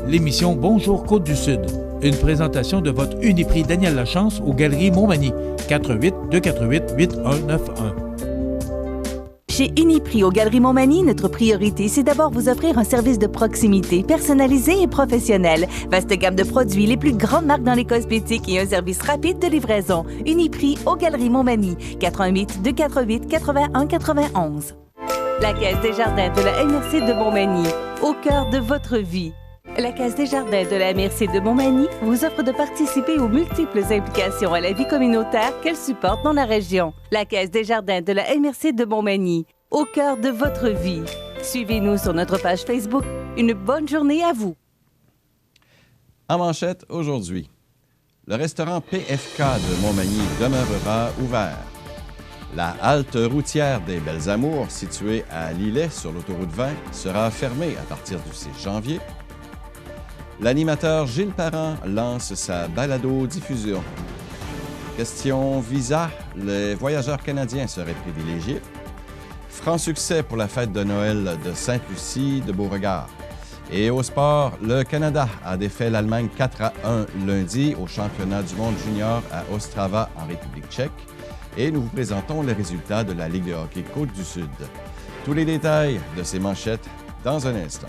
l'émission Bonjour Côte-du-Sud. Une présentation de votre Uniprix Daniel Lachance aux Galeries Montmagny. 418-248-8191. Chez Uniprix aux Galeries Montmagny, notre priorité, c'est d'abord vous offrir un service de proximité, personnalisé et professionnel. Vaste gamme de produits, les plus grandes marques dans les cosmétiques et un service rapide de livraison. Uniprix aux Galeries Montmagny. 418-248-8191. La Caisse des Jardins de la MRC de Montmagny, au cœur de votre vie. La Caisse des Jardins de la MRC de Montmagny vous offre de participer aux multiples implications à la vie communautaire qu'elle supporte dans la région. La Caisse des Jardins de la MRC de Montmagny, au cœur de votre vie. Suivez-nous sur notre page Facebook. Une bonne journée à vous. En manchette aujourd'hui, le restaurant PFK de Montmagny demeurera ouvert. La halte routière des Belles Amours, située à Lillet sur l'autoroute 20, sera fermée à partir du 6 janvier. L'animateur Gilles Parent lance sa balado-diffusion. Question visa, les voyageurs canadiens seraient privilégiés. Franc succès pour la fête de Noël de Sainte-Lucie de Beauregard. Et au sport, le Canada a défait l'Allemagne 4-1 lundi au championnat du monde junior à Ostrava en République tchèque. Et nous vous présentons les résultats de la Ligue de hockey Côte-du-Sud. Tous les détails de ces manchettes dans un instant.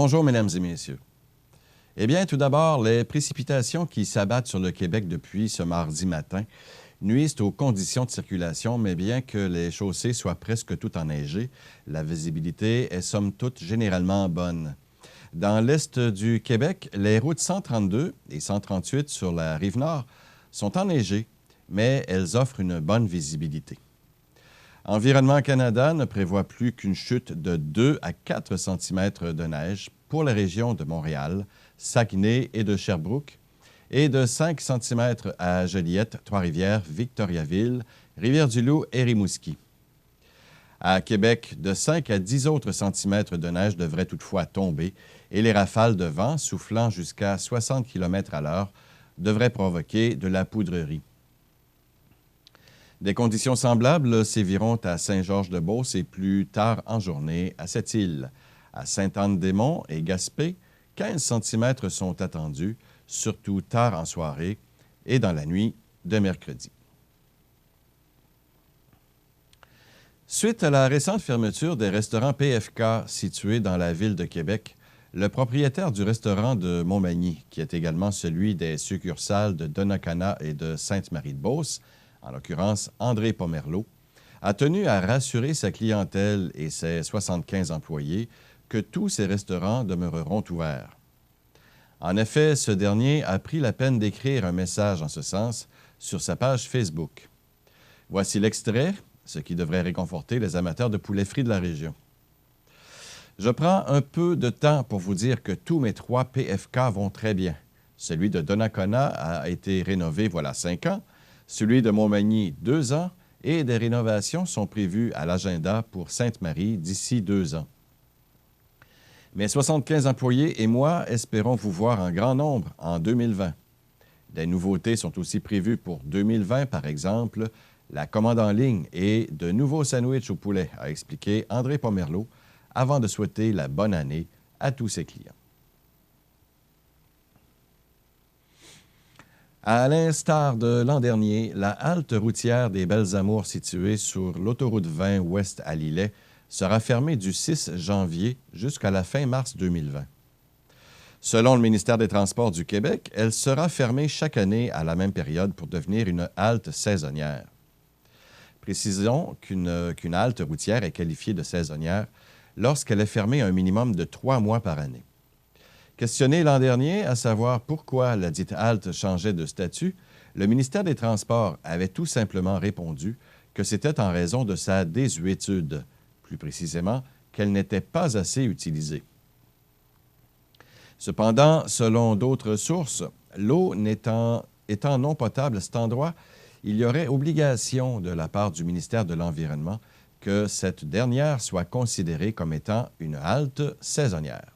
Bonjour, mesdames et messieurs. Eh bien, tout d'abord, les précipitations qui s'abattent sur le Québec depuis ce mardi matin nuisent aux conditions de circulation, mais bien que les chaussées soient presque toutes enneigées, la visibilité est somme toute généralement bonne. Dans l'est du Québec, les routes 132 et 138 sur la Rive-Nord sont enneigées, mais elles offrent une bonne visibilité. Environnement Canada ne prévoit plus qu'une chute de 2 à 4 cm de neige pour la région de Montréal, Saguenay et de Sherbrooke, et de 5 cm à Joliette, Trois-Rivières, Victoriaville, Rivière-du-Loup et Rimouski. À Québec, de 5 à 10 autres centimètres de neige devraient toutefois tomber et les rafales de vent soufflant jusqu'à 60 km à l'heure devraient provoquer de la poudrerie. Des conditions semblables séviront à Saint-Georges-de-Beauce et plus tard en journée à Sept-Îles. À Sainte-Anne-des-Monts et Gaspé, 15 cm sont attendus, surtout tard en soirée et dans la nuit de mercredi. Suite à la récente fermeture des restaurants PFK situés dans la ville de Québec, le propriétaire du restaurant de Montmagny, qui est également celui des succursales de Donnacona et de Sainte-Marie-de-Beauce, en l'occurrence André Pomerleau, a tenu à rassurer sa clientèle et ses 75 employés que tous ces restaurants demeureront ouverts. En effet, ce dernier a pris la peine d'écrire un message en ce sens sur sa page Facebook. Voici l'extrait, ce qui devrait réconforter les amateurs de poulet frit de la région. Je prends un peu de temps pour vous dire que tous mes 3 PFK vont très bien. Celui de Donnacona a été rénové voilà 5 ans, celui de Montmagny 2 ans, et des rénovations sont prévues à l'agenda pour Sainte-Marie d'ici 2 ans. Mes 75 employés et moi espérons vous voir en grand nombre en 2020. Des nouveautés sont aussi prévues pour 2020, par exemple, la commande en ligne et de nouveaux sandwichs au poulet, a expliqué André Pomerleau, avant de souhaiter la bonne année à tous ses clients. À l'instar de l'an dernier, la halte routière des Belles Amours située sur l'autoroute 20 ouest à Lillet sera fermée du 6 janvier jusqu'à la fin mars 2020. Selon le ministère des Transports du Québec, elle sera fermée chaque année à la même période pour devenir une halte saisonnière. Précisons qu'une halte routière est qualifiée de saisonnière lorsqu'elle est fermée un minimum de 3 mois par année. Questionné l'an dernier à savoir pourquoi la dite halte changeait de statut, le ministère des Transports avait tout simplement répondu que c'était en raison de sa désuétude, plus précisément qu'elle n'était pas assez utilisée. Cependant, selon d'autres sources, l'eau étant non potable à cet endroit, il y aurait obligation de la part du ministère de l'Environnement que cette dernière soit considérée comme étant une halte saisonnière.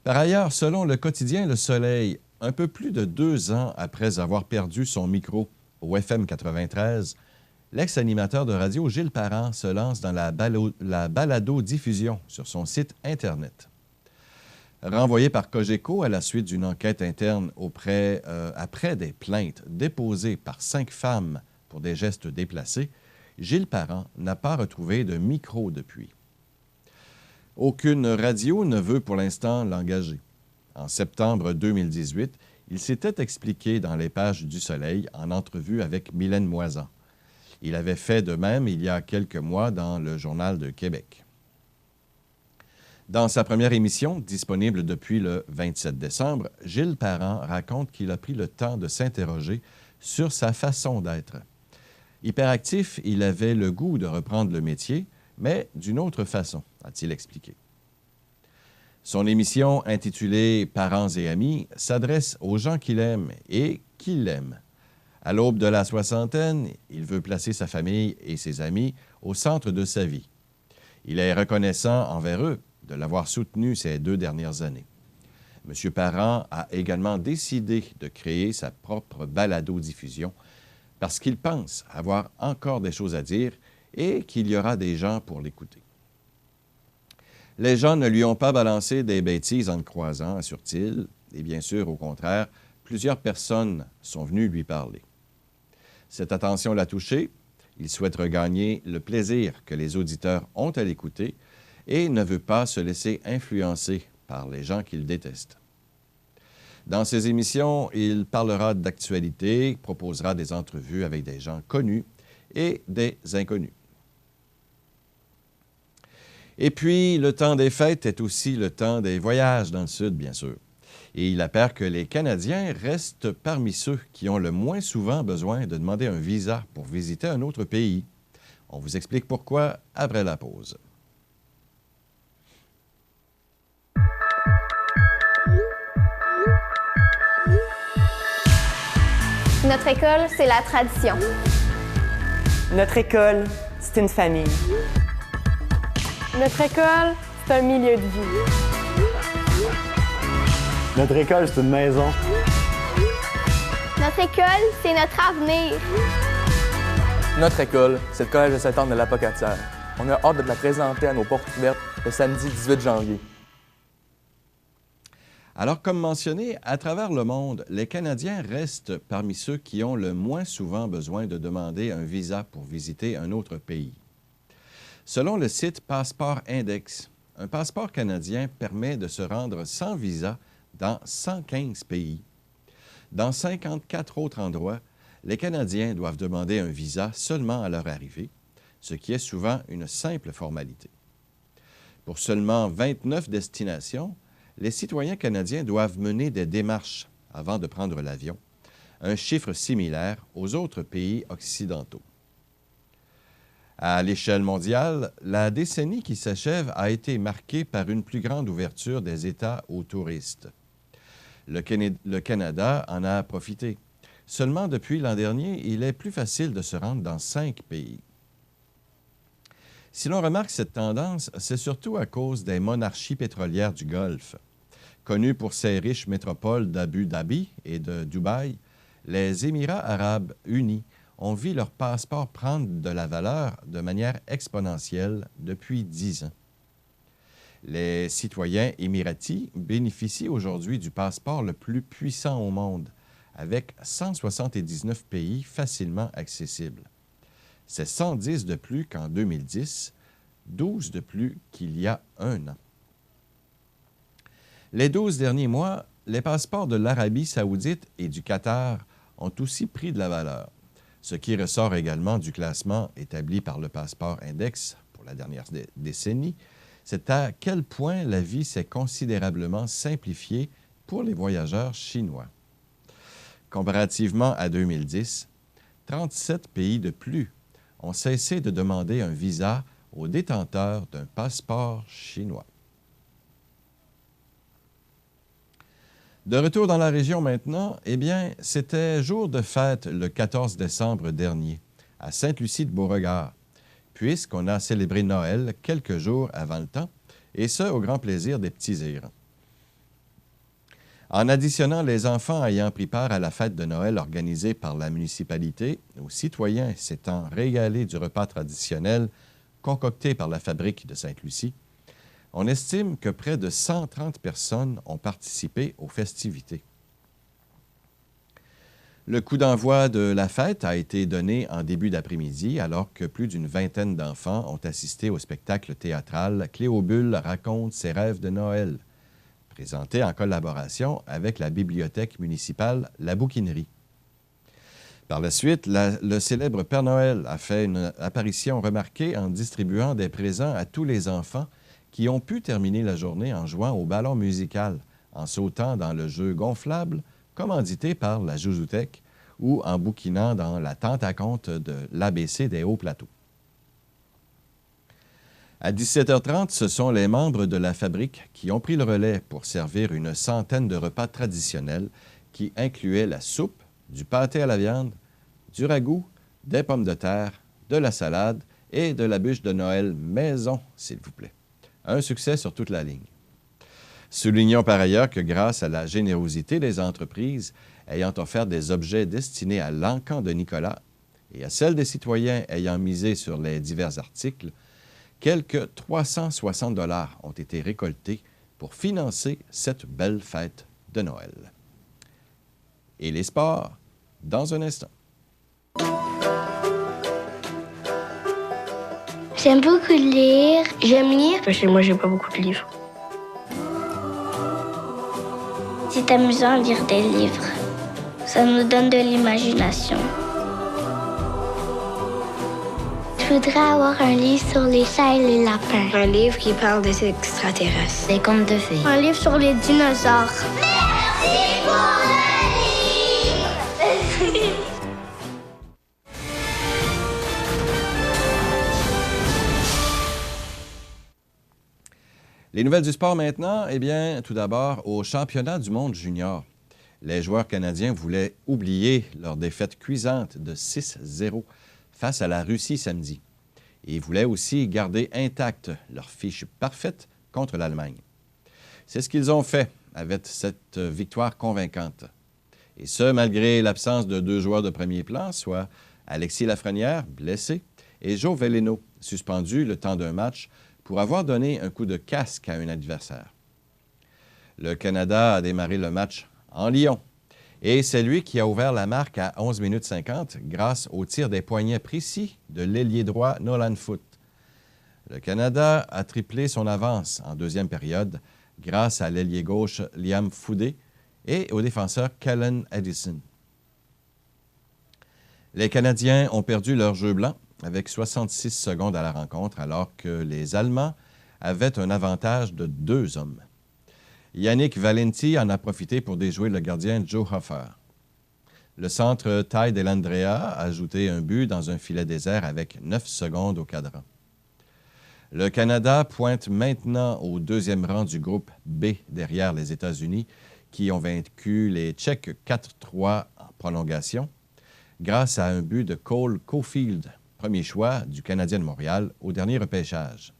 Par ailleurs, selon le quotidien Le Soleil, un peu plus de 2 ans après avoir perdu son micro au FM 93, l'ex-animateur de radio Gilles Parent se lance dans la balado-diffusion sur son site Internet. Renvoyé par Cogeco à la suite d'une enquête interne après des plaintes déposées par 5 femmes pour des gestes déplacés, Gilles Parent n'a pas retrouvé de micro depuis. Aucune radio ne veut pour l'instant l'engager. En septembre 2018, il s'était expliqué dans les pages du Soleil en entrevue avec Mylène Moisan. Il avait fait de même il y a quelques mois dans le Journal de Québec. Dans sa première émission, disponible depuis le 27 décembre, Gilles Parent raconte qu'il a pris le temps de s'interroger sur sa façon d'être. Hyperactif, il avait le goût de reprendre le métier, mais d'une autre façon, a-t-il expliqué. Son émission intitulée « Parents et amis » s'adresse aux gens qu'il aime et qui l'aiment. À l'aube de la soixantaine, il veut placer sa famille et ses amis au centre de sa vie. Il est reconnaissant envers eux de l'avoir soutenu ces 2 dernières années. M. Parent a également décidé de créer sa propre balado-diffusion parce qu'il pense avoir encore des choses à dire et qu'il y aura des gens pour l'écouter. Les gens ne lui ont pas balancé des bêtises en le croisant, assure-t-il, et bien sûr, au contraire, plusieurs personnes sont venues lui parler. Cette attention l'a touché. Il souhaite regagner le plaisir que les auditeurs ont à l'écouter et ne veut pas se laisser influencer par les gens qu'il déteste. Dans ses émissions, il parlera d'actualité, proposera des entrevues avec des gens connus et des inconnus. Et puis, le temps des fêtes est aussi le temps des voyages dans le Sud, bien sûr. Et il apparaît que les Canadiens restent parmi ceux qui ont le moins souvent besoin de demander un visa pour visiter un autre pays. On vous explique pourquoi après la pause. Notre école, c'est la tradition. Notre école, c'est une famille. Notre école, c'est un milieu de vie. Notre école, c'est une maison. Notre école, c'est notre avenir. Notre école, c'est le Collège de Sainte-Anne de l'Apocatière. On a hâte de la présenter à nos portes ouvertes le samedi 18 janvier. Alors, comme mentionné, à travers le monde, les Canadiens restent parmi ceux qui ont le moins souvent besoin de demander un visa pour visiter un autre pays. Selon le site Passeport Index, un passeport canadien permet de se rendre sans visa dans 115 pays. Dans 54 autres endroits, les Canadiens doivent demander un visa seulement à leur arrivée, ce qui est souvent une simple formalité. Pour seulement 29 destinations, les citoyens canadiens doivent mener des démarches avant de prendre l'avion, un chiffre similaire aux autres pays occidentaux. À l'échelle mondiale, la décennie qui s'achève a été marquée par une plus grande ouverture des États aux touristes. Le Canada en a profité. Seulement depuis l'an dernier, il est plus facile de se rendre dans 5 pays. Si l'on remarque cette tendance, c'est surtout à cause des monarchies pétrolières du Golfe. Connues pour ses riches métropoles d'Abu Dhabi et de Dubaï, les Émirats arabes unis ont vu leur passeport prendre de la valeur de manière exponentielle depuis 10 ans. Les citoyens émiratis bénéficient aujourd'hui du passeport le plus puissant au monde, avec 179 pays facilement accessibles. C'est 110 de plus qu'en 2010, 12 de plus qu'il y a un an. Les 12 derniers mois, les passeports de l'Arabie saoudite et du Qatar ont aussi pris de la valeur, ce qui ressort également du classement établi par le Passeport Index pour la dernière décennie, c'est à quel point la vie s'est considérablement simplifiée pour les voyageurs chinois. Comparativement à 2010, 37 pays de plus ont cessé de demander un visa aux détenteurs d'un passeport chinois. De retour dans la région maintenant, eh bien, c'était jour de fête le 14 décembre dernier, à Sainte-Lucie-de-Beauregard, puisqu'on a célébré Noël quelques jours avant le temps, et ce, au grand plaisir des petits et grands. En additionnant les enfants ayant pris part à la fête de Noël organisée par la municipalité, aux citoyens s'étant régalés du repas traditionnel concocté par la fabrique de Sainte-Lucie, on estime que près de 130 personnes ont participé aux festivités. Le coup d'envoi de la fête a été donné en début d'après-midi, alors que plus d'une vingtaine d'enfants ont assisté au spectacle théâtral « Cléobule raconte ses rêves de Noël », présenté en collaboration avec la bibliothèque municipale La Bouquinerie. Par la suite, le célèbre Père Noël a fait une apparition remarquée en distribuant des présents à tous les enfants qui ont pu terminer la journée en jouant au ballon musical, en sautant dans le jeu gonflable, commandité par la Joujoutech, ou en bouquinant dans la tente à conte de l'ABC des Hauts-Plateaux. À 17h30, ce sont les membres de la fabrique qui ont pris le relais pour servir une centaine de repas traditionnels qui incluaient la soupe, du pâté à la viande, du ragoût, des pommes de terre, de la salade et de la bûche de Noël maison, s'il vous plaît. Un succès sur toute la ligne. Soulignons par ailleurs que grâce à la générosité des entreprises ayant offert des objets destinés à l'encan de Nicolas et à celle des citoyens ayant misé sur les divers articles, quelques 360 $ ont été récoltés pour financer cette belle fête de Noël. Et les sports, dans un instant. J'aime beaucoup lire. J'aime lire. Chez moi, j'ai pas beaucoup de livres. C'est amusant de lire des livres. Ça nous donne de l'imagination. Je voudrais avoir un livre sur les chats et les lapins. Un livre qui parle des extraterrestres. Des contes de fées. Un livre sur les dinosaures. Merci pour le livre! Les nouvelles du sport maintenant, eh bien, tout d'abord, au championnat du monde junior. Les joueurs canadiens voulaient oublier leur défaite cuisante de 6-0 face à la Russie samedi. Et ils voulaient aussi garder intacte leur fiche parfaite contre l'Allemagne. C'est ce qu'ils ont fait avec cette victoire convaincante. Et ce, malgré l'absence de deux joueurs de premier plan, soit Alexis Lafrenière, blessé, et Joe Veleno, suspendu le temps d'un match pour avoir donné un coup de casque à un adversaire. Le Canada a démarré le match en Lyon, et c'est lui qui a ouvert la marque à 11 minutes 50 grâce au tir des poignets précis de l'ailier droit Nolan Foote. Le Canada a triplé son avance en deuxième période grâce à l'ailier gauche Liam Foudé et au défenseur Kellen Edison. Les Canadiens ont perdu leur jeu blanc avec 66 secondes à la rencontre, alors que les Allemands avaient un avantage de 2 hommes. Yannick Valenti en a profité pour déjouer le gardien Joe Hofer. Le centre Ty Dellandrea a ajouté un but dans un filet désert avec 9 secondes au cadran. Le Canada pointe maintenant au deuxième rang du groupe B derrière les États-Unis, qui ont vaincu les Tchèques 4-3 en prolongation, grâce à un but de Cole Caulfield, premier choix du Canadien de Montréal au dernier repêchage.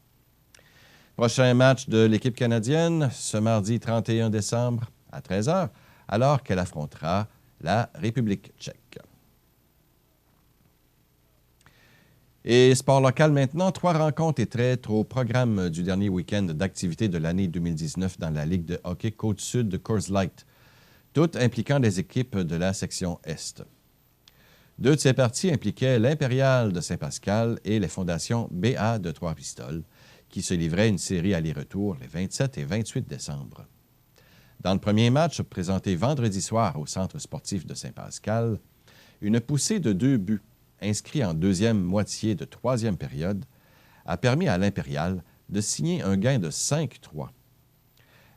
Prochain match de l'équipe canadienne, ce mardi 31 décembre à 13h, alors qu'elle affrontera la République tchèque. Et sport local maintenant, 3 rencontres et traites au programme du dernier week-end d'activité de l'année 2019 dans la Ligue de hockey Côte-Sud de Coors Light, toutes impliquant des équipes de la section Est. 2 de ces parties impliquaient l'Impérial de Saint-Pascal et les fondations BA de Trois-Pistoles, qui se livraient une série aller-retour les 27 et 28 décembre. Dans le premier match, présenté vendredi soir au Centre sportif de Saint-Pascal, une poussée de 2 buts, inscrits en deuxième moitié de troisième période, a permis à l'Impérial de signer un gain de 5-3.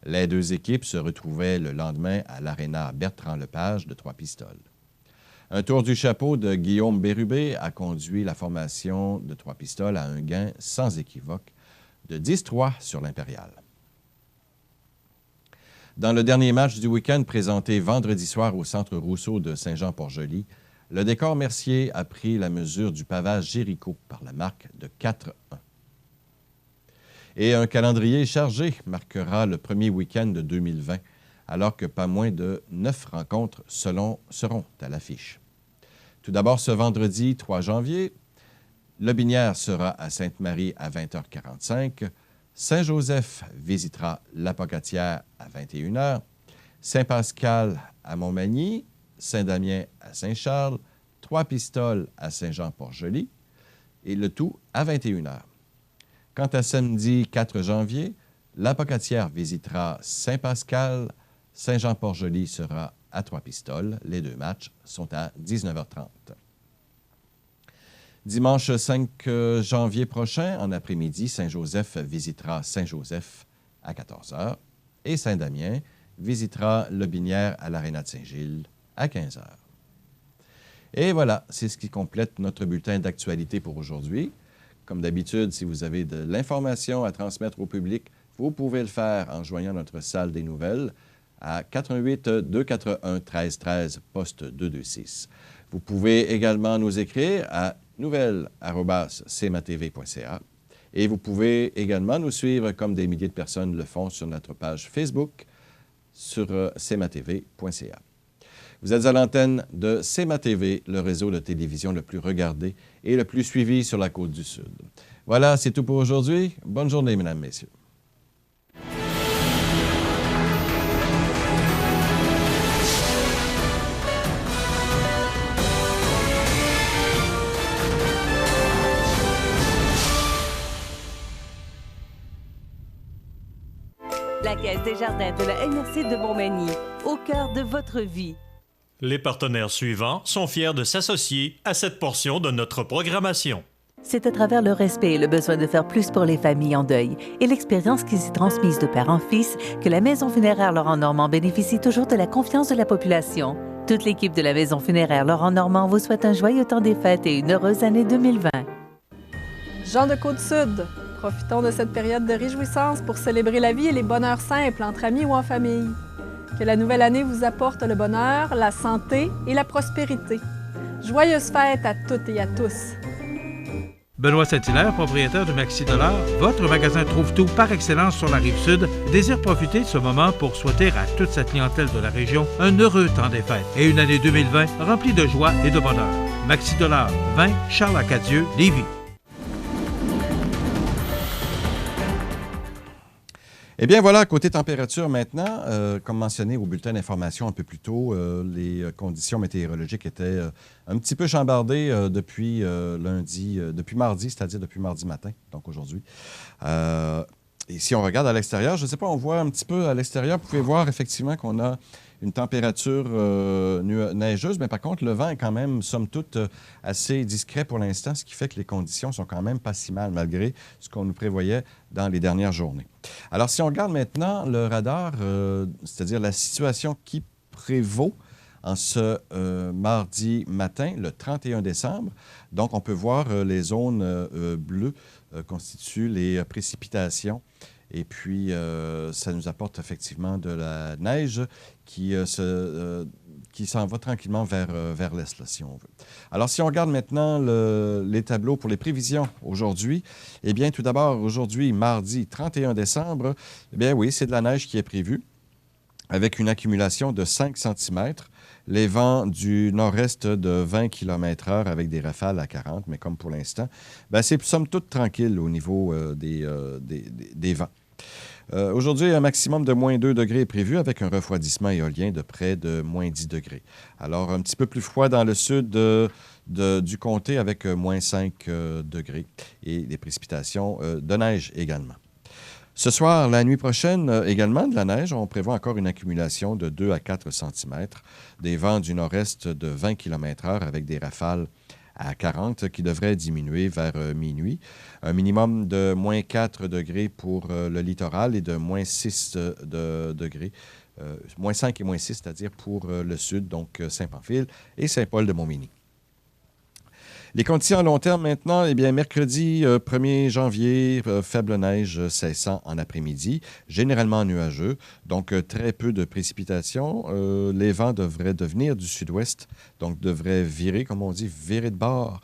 Les deux équipes se retrouvaient le lendemain à l'Aréna Bertrand-Lepage de Trois-Pistoles. Un tour du chapeau de Guillaume Bérubé a conduit la formation de Trois-Pistoles à un gain sans équivoque de 10-3 sur l'Impérial. Dans le dernier match du week-end présenté vendredi soir au Centre Rousseau de Saint-Jean-Port-Joli, le décor Mercier a pris la mesure du pavage Jéricho par la marque de 4-1. Et un calendrier chargé marquera le premier week-end de 2020, alors que pas moins de 9 rencontres seront à l'affiche. Tout d'abord, ce vendredi 3 janvier, Lobinière sera à Sainte-Marie à 20h45, Saint-Joseph visitera l'Apocatière à 21h, Saint-Pascal à Montmagny, Saint-Damien à Saint-Charles, Trois-Pistoles à Saint-Jean-Port-Joli, et le tout à 21h. Quant à samedi 4 janvier, l'Apocatière visitera Saint-Pascal, Saint-Jean-Port-Joli sera à Trois-Pistoles. Les deux matchs sont à 19h30. Dimanche 5 janvier prochain, en après-midi, Saint-Joseph visitera Saint-Joseph à 14h et Saint-Damien visitera Lobinière à l'Aréna de Saint-Gilles à 15h. Et voilà, c'est ce qui complète notre bulletin d'actualité pour aujourd'hui. Comme d'habitude, si vous avez de l'information à transmettre au public, vous pouvez le faire en joignant notre salle des nouvelles à 88 241 1313, poste 226. Vous pouvez également nous écrire à nouvelles@cmatv.ca et vous pouvez également nous suivre comme des milliers de personnes le font sur notre page Facebook sur cmatv.ca. Vous êtes à l'antenne de CMA-TV, le réseau de télévision le plus regardé et le plus suivi sur la Côte-du-Sud. Voilà, c'est tout pour aujourd'hui. Bonne journée, mesdames, messieurs. La Caisse des Jardins de la MRC de Montmagny, au cœur de votre vie. Les partenaires suivants sont fiers de s'associer à cette portion de notre programmation. C'est à travers le respect et le besoin de faire plus pour les familles en deuil et l'expérience qui s'est transmise de père en fils que la Maison funéraire Laurent-Normand bénéficie toujours de la confiance de la population. Toute l'équipe de la Maison funéraire Laurent-Normand vous souhaite un joyeux temps des fêtes et une heureuse année 2020. Jean de Côte-Sud, profitons de cette période de réjouissance pour célébrer la vie et les bonheurs simples entre amis ou en famille. Que la nouvelle année vous apporte le bonheur, la santé et la prospérité. Joyeuses fêtes à toutes et à tous. Benoît Saint-Hilaire, propriétaire de Maxi Dollar, votre magasin Trouve-Tout par excellence sur la Rive-Sud, désire profiter de ce moment pour souhaiter à toute sa clientèle de la région un heureux temps des fêtes et une année 2020 remplie de joie et de bonheur. Maxi Dollar, 20 Charles-Acadieux, Lévis. Eh bien voilà, côté température maintenant, comme mentionné au bulletin d'information un peu plus tôt, les conditions météorologiques étaient un petit peu chambardées depuis mardi, c'est-à-dire depuis mardi matin, donc aujourd'hui. Et si on regarde à l'extérieur, je ne sais pas, on voit un petit peu à l'extérieur, vous pouvez voir effectivement qu'on a une température neigeuse, mais par contre, le vent est quand même, somme toute, assez discret pour l'instant, ce qui fait que les conditions sont quand même pas si mal, malgré ce qu'on nous prévoyait dans les dernières journées. Alors, si on regarde maintenant le radar, c'est-à-dire la situation qui prévaut en ce mardi matin, le 31 décembre, donc on peut voir les zones bleues constituent les précipitations. Et puis, ça nous apporte effectivement de la neige qui s'en va tranquillement vers l'est, là, si on veut. Alors, si on regarde maintenant les tableaux pour les prévisions aujourd'hui, eh bien, tout d'abord, aujourd'hui, mardi 31 décembre, eh bien oui, c'est de la neige qui est prévue, avec une accumulation de 5 cm. Les vents du nord-est de 20 km/h avec des rafales à 40, mais comme pour l'instant, c'est somme toute tranquille au niveau des vents. Aujourd'hui, un maximum de moins 2 degrés est prévu avec un refroidissement éolien de près de moins 10 degrés. Alors, un petit peu plus froid dans le sud du comté avec moins 5 degrés et des précipitations de neige également. Ce soir, la nuit prochaine, également de la neige. On prévoit encore une accumulation de 2 à 4 cm. Des vents du nord-est de 20 km/h avec des rafales à 40 qui devraient diminuer vers minuit. Un minimum de moins 4 degrés pour le littoral et de moins 6 degrés. Moins 5 et moins 6, c'est-à-dire pour le sud, donc Saint-Pamphile et Saint-Paul-de-Montmény. Les conditions à long terme maintenant, eh bien, mercredi 1er janvier, faible neige cessant en après-midi, généralement nuageux, donc très peu de précipitations. Les vents devraient devenir du sud-ouest, donc devraient virer, comme on dit, virer de bord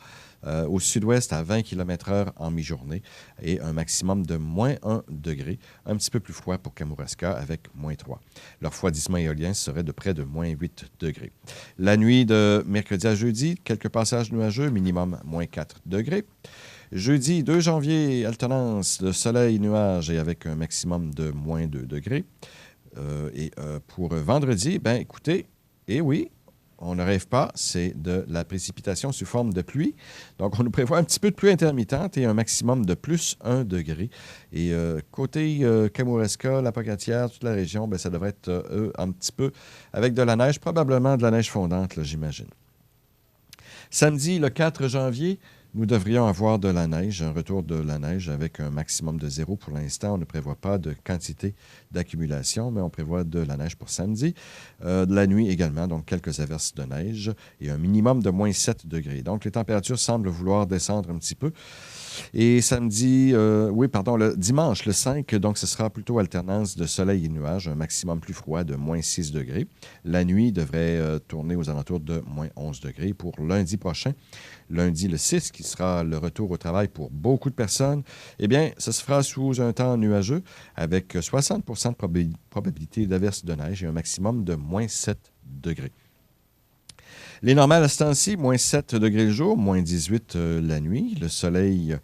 au sud-ouest à 20 km/h en mi-journée et un maximum de moins 1 degré, un petit peu plus froid pour Kamouraska avec moins 3. Le refroidissement éolien serait de près de moins 8 degrés. La nuit de mercredi à jeudi, quelques passages nuageux, minimum moins 4 degrés. Jeudi 2 janvier, alternance de soleil-nuage et avec un maximum de moins 2 degrés. Pour vendredi, bien écoutez, oui, on ne rêve pas, c'est de la précipitation sous forme de pluie. Donc, on nous prévoit un petit peu de pluie intermittente et un maximum de plus 1 degré. Et côté Kamouraska, la Pocatière, toute la région, bien, ça devrait être un petit peu avec de la neige, probablement de la neige fondante, là, j'imagine. Samedi, le 4 janvier, nous devrions avoir de la neige, un retour de la neige avec un maximum de 0 pour l'instant. On ne prévoit pas de quantité d'accumulation, mais on prévoit de la neige pour samedi. De la nuit également, donc quelques averses de neige et un minimum de moins 7 degrés. Donc, les températures semblent vouloir descendre un petit peu. Et le dimanche, le 5, donc ce sera plutôt alternance de soleil et nuages, un maximum plus froid de moins 6 degrés. La nuit devrait tourner aux alentours de moins 11 degrés. Pour lundi prochain, lundi le 6, qui sera le retour au travail pour beaucoup de personnes, eh bien, ce se fera sous un temps nuageux avec 60 de probabilité d'averse de neige et un maximum de moins 7 degrés. Les normales à ce temps-ci, moins 7 degrés le jour, moins 18 la nuit. Le soleil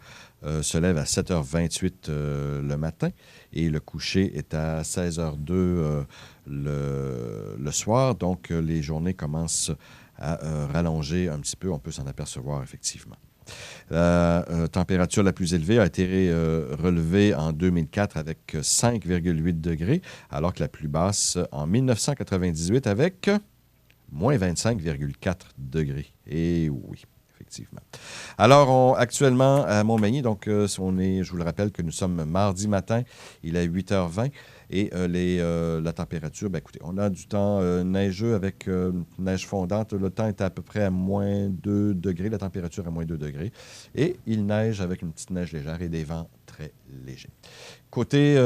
se lève à 7h28 le matin et le coucher est à 16h02 le soir. Donc, les journées commencent à rallonger un petit peu. On peut s'en apercevoir, effectivement. La température la plus élevée a été relevée en 2004 avec 5,8 degrés, alors que la plus basse en 1998 avec moins 25,4 degrés. Et oui, effectivement. Alors, actuellement, à Montmagny, donc, je vous le rappelle que nous sommes mardi matin, il est 8h20, et la température, bien, écoutez, on a du temps neigeux avec neige fondante. Le temps est à peu près à moins 2 degrés, la température à moins 2 degrés, et il neige avec une petite neige légère et des vents très légers. Côté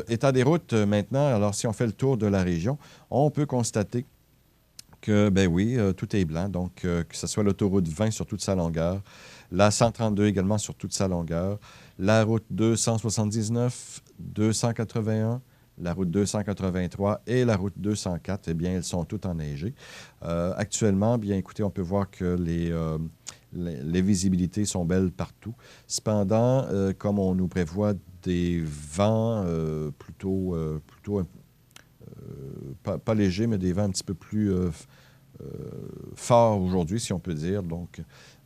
état des routes, maintenant, alors si on fait le tour de la région, on peut constater que, ben oui, tout est blanc. Donc, que ce soit l'autoroute 20 sur toute sa longueur, la 132 également sur toute sa longueur, la route 279, 281, la route 283 et la route 204, eh bien, elles sont toutes enneigées. Actuellement, bien, écoutez, on peut voir que les visibilités sont belles partout. Cependant, comme on nous prévoit des vents plutôt pas légers, mais des vents un petit peu plus forts aujourd'hui, si on peut dire. Donc,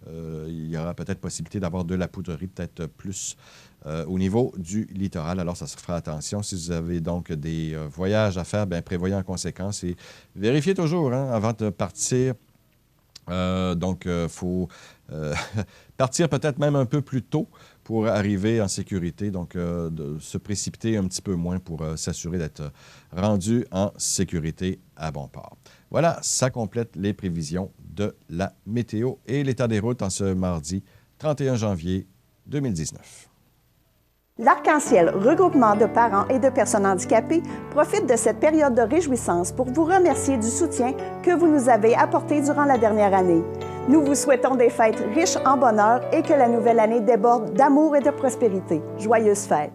il y aura peut-être possibilité d'avoir de la poudrerie, peut-être plus au niveau du littoral. Alors, ça se fera attention. Si vous avez donc des voyages à faire, bien, prévoyez en conséquence et vérifiez toujours avant de partir. Donc, il faut partir peut-être même un peu plus tôt pour arriver en sécurité, donc de se précipiter un petit peu moins pour s'assurer d'être rendu en sécurité à bon port. Voilà, ça complète les prévisions de la météo et l'état des routes en ce mardi 31 janvier 2019. L'Arc-en-Ciel, regroupement de parents et de personnes handicapées, profite de cette période de réjouissance pour vous remercier du soutien que vous nous avez apporté durant la dernière année. Nous vous souhaitons des fêtes riches en bonheur et que la nouvelle année déborde d'amour et de prospérité. Joyeuses fêtes!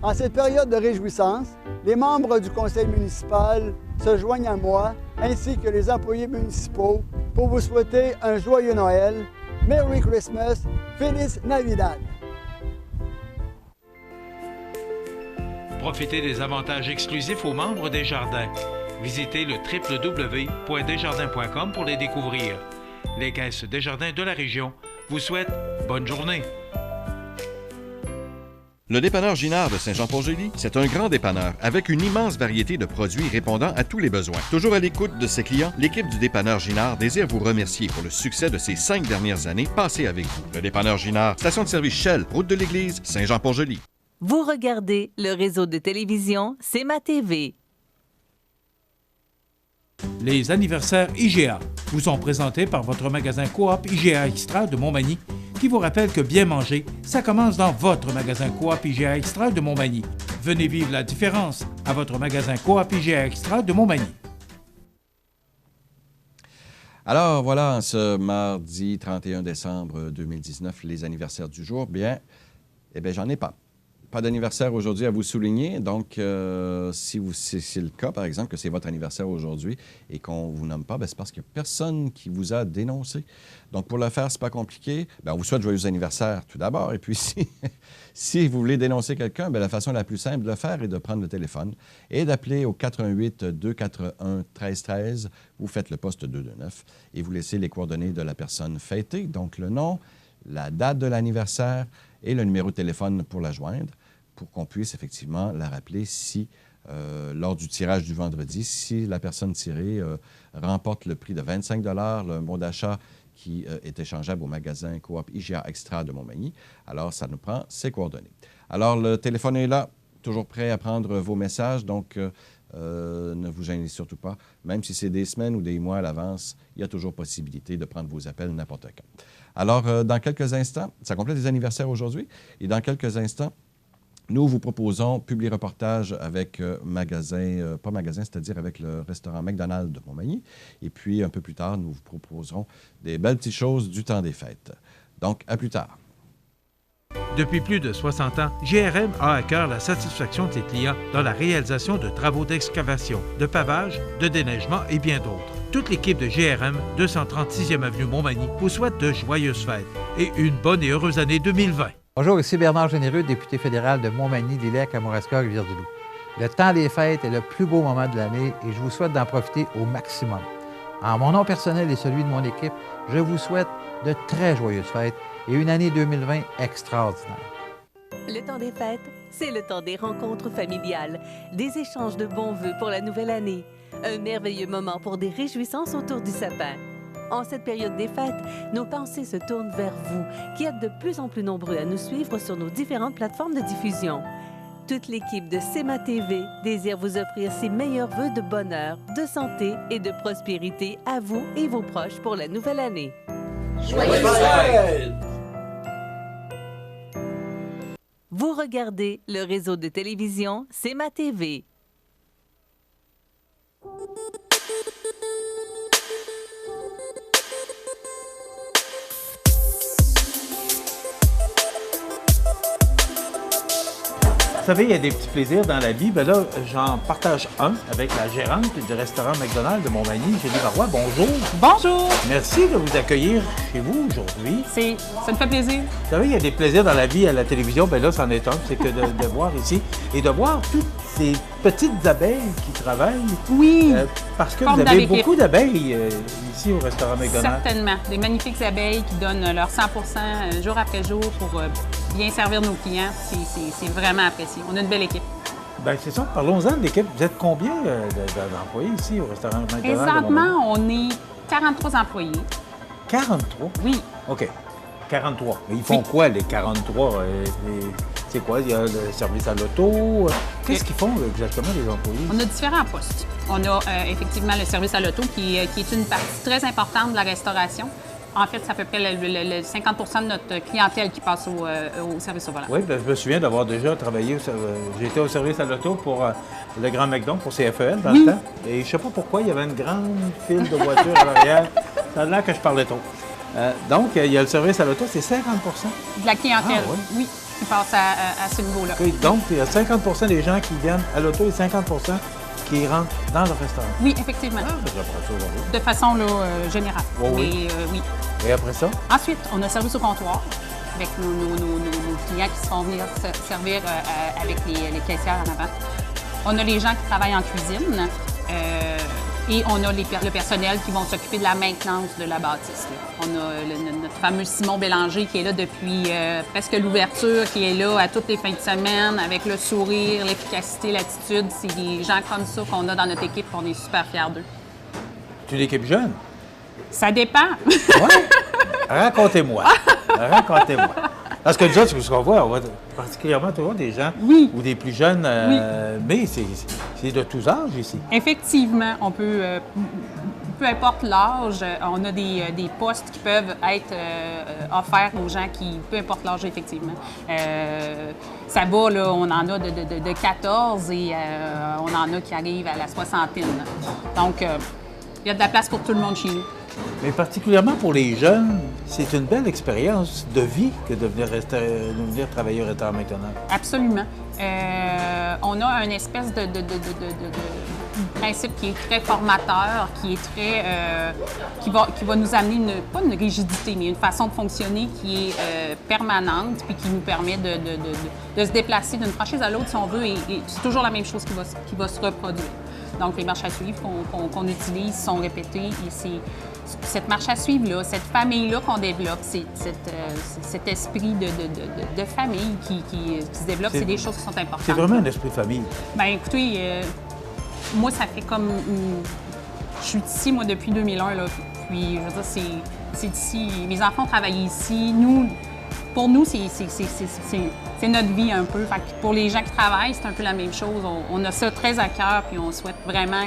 En cette période de réjouissance, les membres du conseil municipal se joignent à moi, ainsi que les employés municipaux, pour vous souhaiter un joyeux Noël, Merry Christmas, Feliz Navidad! Profitez des avantages exclusifs aux membres des Jardins. Visitez le www.desjardins.com pour les découvrir. Les caisses Desjardins de la région vous souhaitent bonne journée. Le dépanneur Ginard de Saint-Jean-Port-Joli, c'est un grand dépanneur avec une immense variété de produits répondant à tous les besoins. Toujours à l'écoute de ses clients, l'équipe du dépanneur Ginard désire vous remercier pour le succès de ces 5 dernières années passées avec vous. Le dépanneur Ginard, station de service Shell, route de l'église, Saint-Jean-Port-Joli. Vous regardez le réseau de télévision C'est ma TV. Les anniversaires IGA vous sont présentés par votre magasin Coop IGA Extra de Montmagny, qui vous rappelle que bien manger, ça commence dans votre magasin Coop IGA Extra de Montmagny. Venez vivre la différence à votre magasin Coop IGA Extra de Montmagny. Alors voilà, ce mardi 31 décembre 2019, les anniversaires du jour. Bien, j'en ai pas. Pas d'anniversaire aujourd'hui à vous souligner. Donc, si c'est le cas, par exemple, que c'est votre anniversaire aujourd'hui et qu'on ne vous nomme pas, c'est parce qu'il n'y a personne qui vous a dénoncé. Donc, pour le faire, c'est pas compliqué. On vous souhaite joyeux anniversaire tout d'abord. Et puis, si vous voulez dénoncer quelqu'un, la façon la plus simple de le faire est de prendre le téléphone et d'appeler au 418-241-1313. Vous faites le poste 229 et vous laissez les coordonnées de la personne fêtée, donc le nom, la date de l'anniversaire et le numéro de téléphone pour la joindre, pour qu'on puisse effectivement la rappeler si, lors du tirage du vendredi, si la personne tirée remporte le prix de 25 $, le bon d'achat qui est échangeable au magasin Coop IGA Extra de Montmagny. Alors, ça nous prend ses coordonnées. Alors, le téléphone est là, toujours prêt à prendre vos messages, donc ne vous gênez surtout pas. Même si c'est des semaines ou des mois à l'avance, il y a toujours possibilité de prendre vos appels n'importe quand. Alors, dans quelques instants, ça complète les anniversaires aujourd'hui, et dans quelques instants, nous vous proposons Publi-Reportage avec c'est-à-dire avec le restaurant McDonald's de Montmagny. Et puis, un peu plus tard, nous vous proposerons des belles petites choses du temps des fêtes. Donc, à plus tard. Depuis plus de 60 ans, GRM a à cœur la satisfaction de ses clients dans la réalisation de travaux d'excavation, de pavage, de déneigement et bien d'autres. Toute l'équipe de GRM, 236e avenue Montmagny, vous souhaite de joyeuses fêtes et une bonne et heureuse année 2020. Bonjour, ici Bernard Généreux, député fédéral de Montmagny, Lillec, Kamouraska, Rivière-du-Loup. Le temps des fêtes est le plus beau moment de l'année et je vous souhaite d'en profiter au maximum. En mon nom personnel et celui de mon équipe, je vous souhaite de très joyeuses fêtes et une année 2020 extraordinaire. Le temps des fêtes, c'est le temps des rencontres familiales, des échanges de bons vœux pour la nouvelle année, un merveilleux moment pour des réjouissances autour du sapin. En cette période des fêtes, nos pensées se tournent vers vous, qui êtes de plus en plus nombreux à nous suivre sur nos différentes plateformes de diffusion. Toute l'équipe de C'est ma TV désire vous offrir ses meilleurs vœux de bonheur, de santé et de prospérité à vous et vos proches pour la nouvelle année. Joyeuses fêtes! Vous regardez le réseau de télévision C'est ma TV. Vous savez, il y a des petits plaisirs dans la vie. Là, j'en partage un avec la gérante du restaurant McDonald's de Montmagny, Génie Marois. Bonjour. Bonjour. Merci de vous accueillir chez vous aujourd'hui. Ça me fait plaisir. Vous savez, il y a des plaisirs dans la vie à la télévision. Là, c'en est un. C'est que de voir ici et de voir toutes ces petites abeilles qui travaillent. Oui. Parce que vous avez beaucoup d'abeilles ici au restaurant McDonald's. Certainement. Des magnifiques abeilles qui donnent leur 100% jour après jour pour bien servir nos clients. C'est vraiment apprécié. On a une belle équipe. Bien, c'est ça. Parlons-en de l'équipe. Vous êtes combien d'employés ici au restaurant McDonald's? Présentement, on est 43 employés. 43? Oui. OK. 43. Mais ils font quoi, les 43? C'est quoi? Il y a le service à l'auto. Qu'est-ce qu'ils font exactement, les employés? On a différents postes. On a effectivement le service à l'auto qui est une partie très importante de la restauration. En fait, c'est à peu près le 50 % de notre clientèle qui passe au service au volant. Oui, bien, je me souviens d'avoir déjà travaillé. J'étais au service à l'auto pour le Grand McDon, pour CFEL dans le temps. Et je ne sais pas pourquoi, il y avait une grande file de voitures à l'arrière. Ça a l'air que je parlais trop. Donc, il y a le service à l'auto, c'est 50 % de la clientèle, oui, qui passe à ce niveau-là. Okay, donc, il y a 50 % des gens qui viennent à l'auto et 50 % qui rentrent dans le restaurant. Oui, effectivement. De façon générale. Oh, oui. Mais, oui. Et après ça? Ensuite, on a service au comptoir avec nos clients qui se font venir servir avec les caissières en avant. On a les gens qui travaillent en cuisine. Et on a le personnel qui vont s'occuper de la maintenance de la bâtisse. Là. On a notre fameux Simon Bélanger qui est là depuis presque l'ouverture, qui est là à toutes les fins de semaine avec le sourire, l'efficacité, l'attitude. C'est des gens comme ça qu'on a dans notre équipe, on est super fiers d'eux. Tu es une équipe jeune? Ça dépend. Ouais. Racontez-moi. Racontez-moi. Parce que déjà, ce qu'on voit, on voit particulièrement toujours des gens ou des plus jeunes, mais c'est de tous âges ici. Effectivement, on peut, peu importe l'âge, on a des postes qui peuvent être offerts aux gens qui, peu importe l'âge, effectivement. Ça va, là, on en a de 14 et on en a qui arrivent à la soixantaine. Donc, il y a de la place pour tout le monde chez nous. Mais particulièrement pour les jeunes, c'est une belle expérience de vie que de venir travailler au restaurant McDonald's. Absolument. On a une espèce de principe qui est très formateur, qui est très, qui va nous amener pas une rigidité, mais une façon de fonctionner qui est permanente, puis qui nous permet de se déplacer d'une franchise à l'autre si on veut, et c'est toujours la même chose qui va se reproduire. Donc, les marches à suivre qu'on utilise sont répétées et c'est cette marche à suivre-là, cette famille-là qu'on développe, cet esprit de famille qui se développe, c'est des choses qui sont importantes. C'est vraiment un esprit de famille. Bien, écoutez, moi, ça fait comme... je suis ici, moi, depuis 2001, là, puis, je veux dire, c'est ici. Mes enfants travaillent ici. Nous, pour nous, c'est notre vie un peu. Fait que pour les gens qui travaillent, c'est un peu la même chose. On a ça très à cœur, puis on souhaite vraiment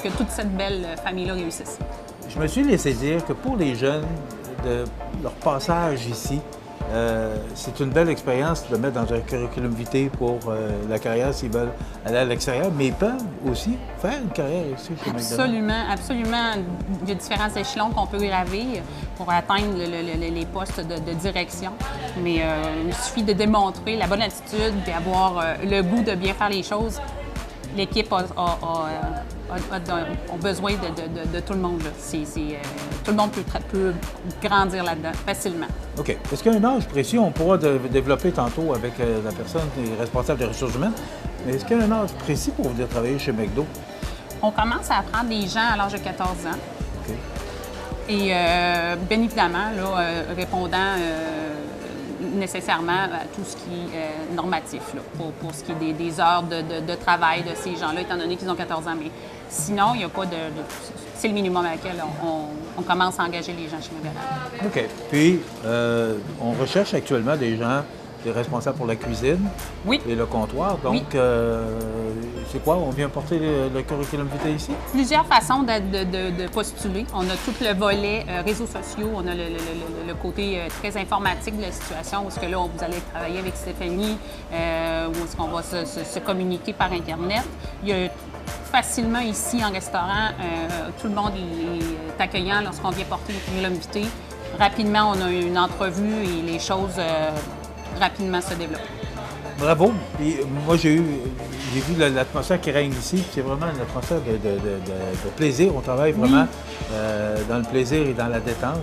que toute cette belle famille-là réussisse. Je me suis laissé dire que pour les jeunes, leur passage ici, c'est une belle expérience de mettre dans un curriculum vitae pour la carrière s'ils veulent aller à l'extérieur, mais ils peuvent aussi faire une carrière ici chez McDonald's. Absolument, absolument. Il y a différents échelons qu'on peut gravir pour atteindre les postes de direction. Mais il suffit de démontrer la bonne attitude et avoir le goût de bien faire les choses. L'équipe a besoin de tout le monde. Tout le monde peut grandir là-dedans facilement. OK. Est-ce qu'il y a un âge précis? On pourra développer tantôt avec la personne qui est responsable des ressources humaines. Mais est-ce qu'il y a un âge précis pour venir travailler chez McDo? On commence à apprendre des gens à l'âge de 14 ans. OK. Et bien évidemment, là, répondant nécessairement à tout ce qui est normatif, là, pour ce qui est des heures de travail de ces gens-là, étant donné qu'ils ont 14 ans. Mais sinon, il n'y a pas de c'est le minimum à laquelle on commence à engager les gens chez McDonald's. OK. Puis, on recherche actuellement des gens, des responsables pour la cuisine et le comptoir. Donc, c'est quoi? On vient porter le curriculum vitae ici? Plusieurs façons de postuler. On a tout le volet réseaux sociaux. On a le côté très informatique de la situation, où est-ce que là, vous allez travailler avec Stéphanie, où est-ce qu'on va se communiquer par Internet. Il y a facilement ici, en restaurant, tout le monde est accueillant lorsqu'on vient porter le curriculum vitae. Rapidement, on a une entrevue et les choses rapidement se développent. Bravo. Puis, moi, j'ai vu l'atmosphère qui règne ici. C'est vraiment une atmosphère de plaisir. On travaille vraiment dans le plaisir et dans la détente.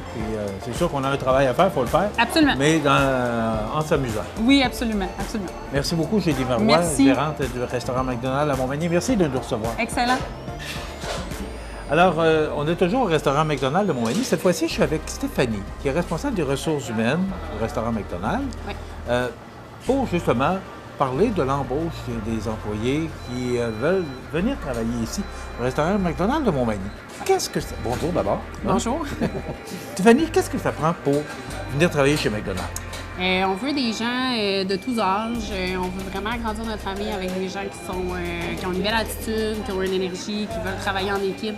C'est sûr qu'on a un travail à faire, il faut le faire. Absolument. Mais en s'amusant. Oui, absolument, absolument. Merci beaucoup, Julie Marois, gérante du restaurant McDonald's à Montmagny. Merci de nous recevoir. Excellent. Alors, on est toujours au restaurant McDonald's de Montmagny. Cette fois-ci, je suis avec Stéphanie, qui est responsable des ressources humaines au restaurant McDonald's, pour justement parler de l'embauche des employés qui veulent venir travailler ici au restaurant McDonald's de Montmagny. Qu'est-ce que ça... Bonjour d'abord. Bonjour. Stéphanie, qu'est-ce que ça prend pour venir travailler chez McDonald's? On veut des gens de tous âges. On veut vraiment agrandir notre famille avec des gens qui ont une belle attitude, qui ont une énergie, qui veulent travailler en équipe.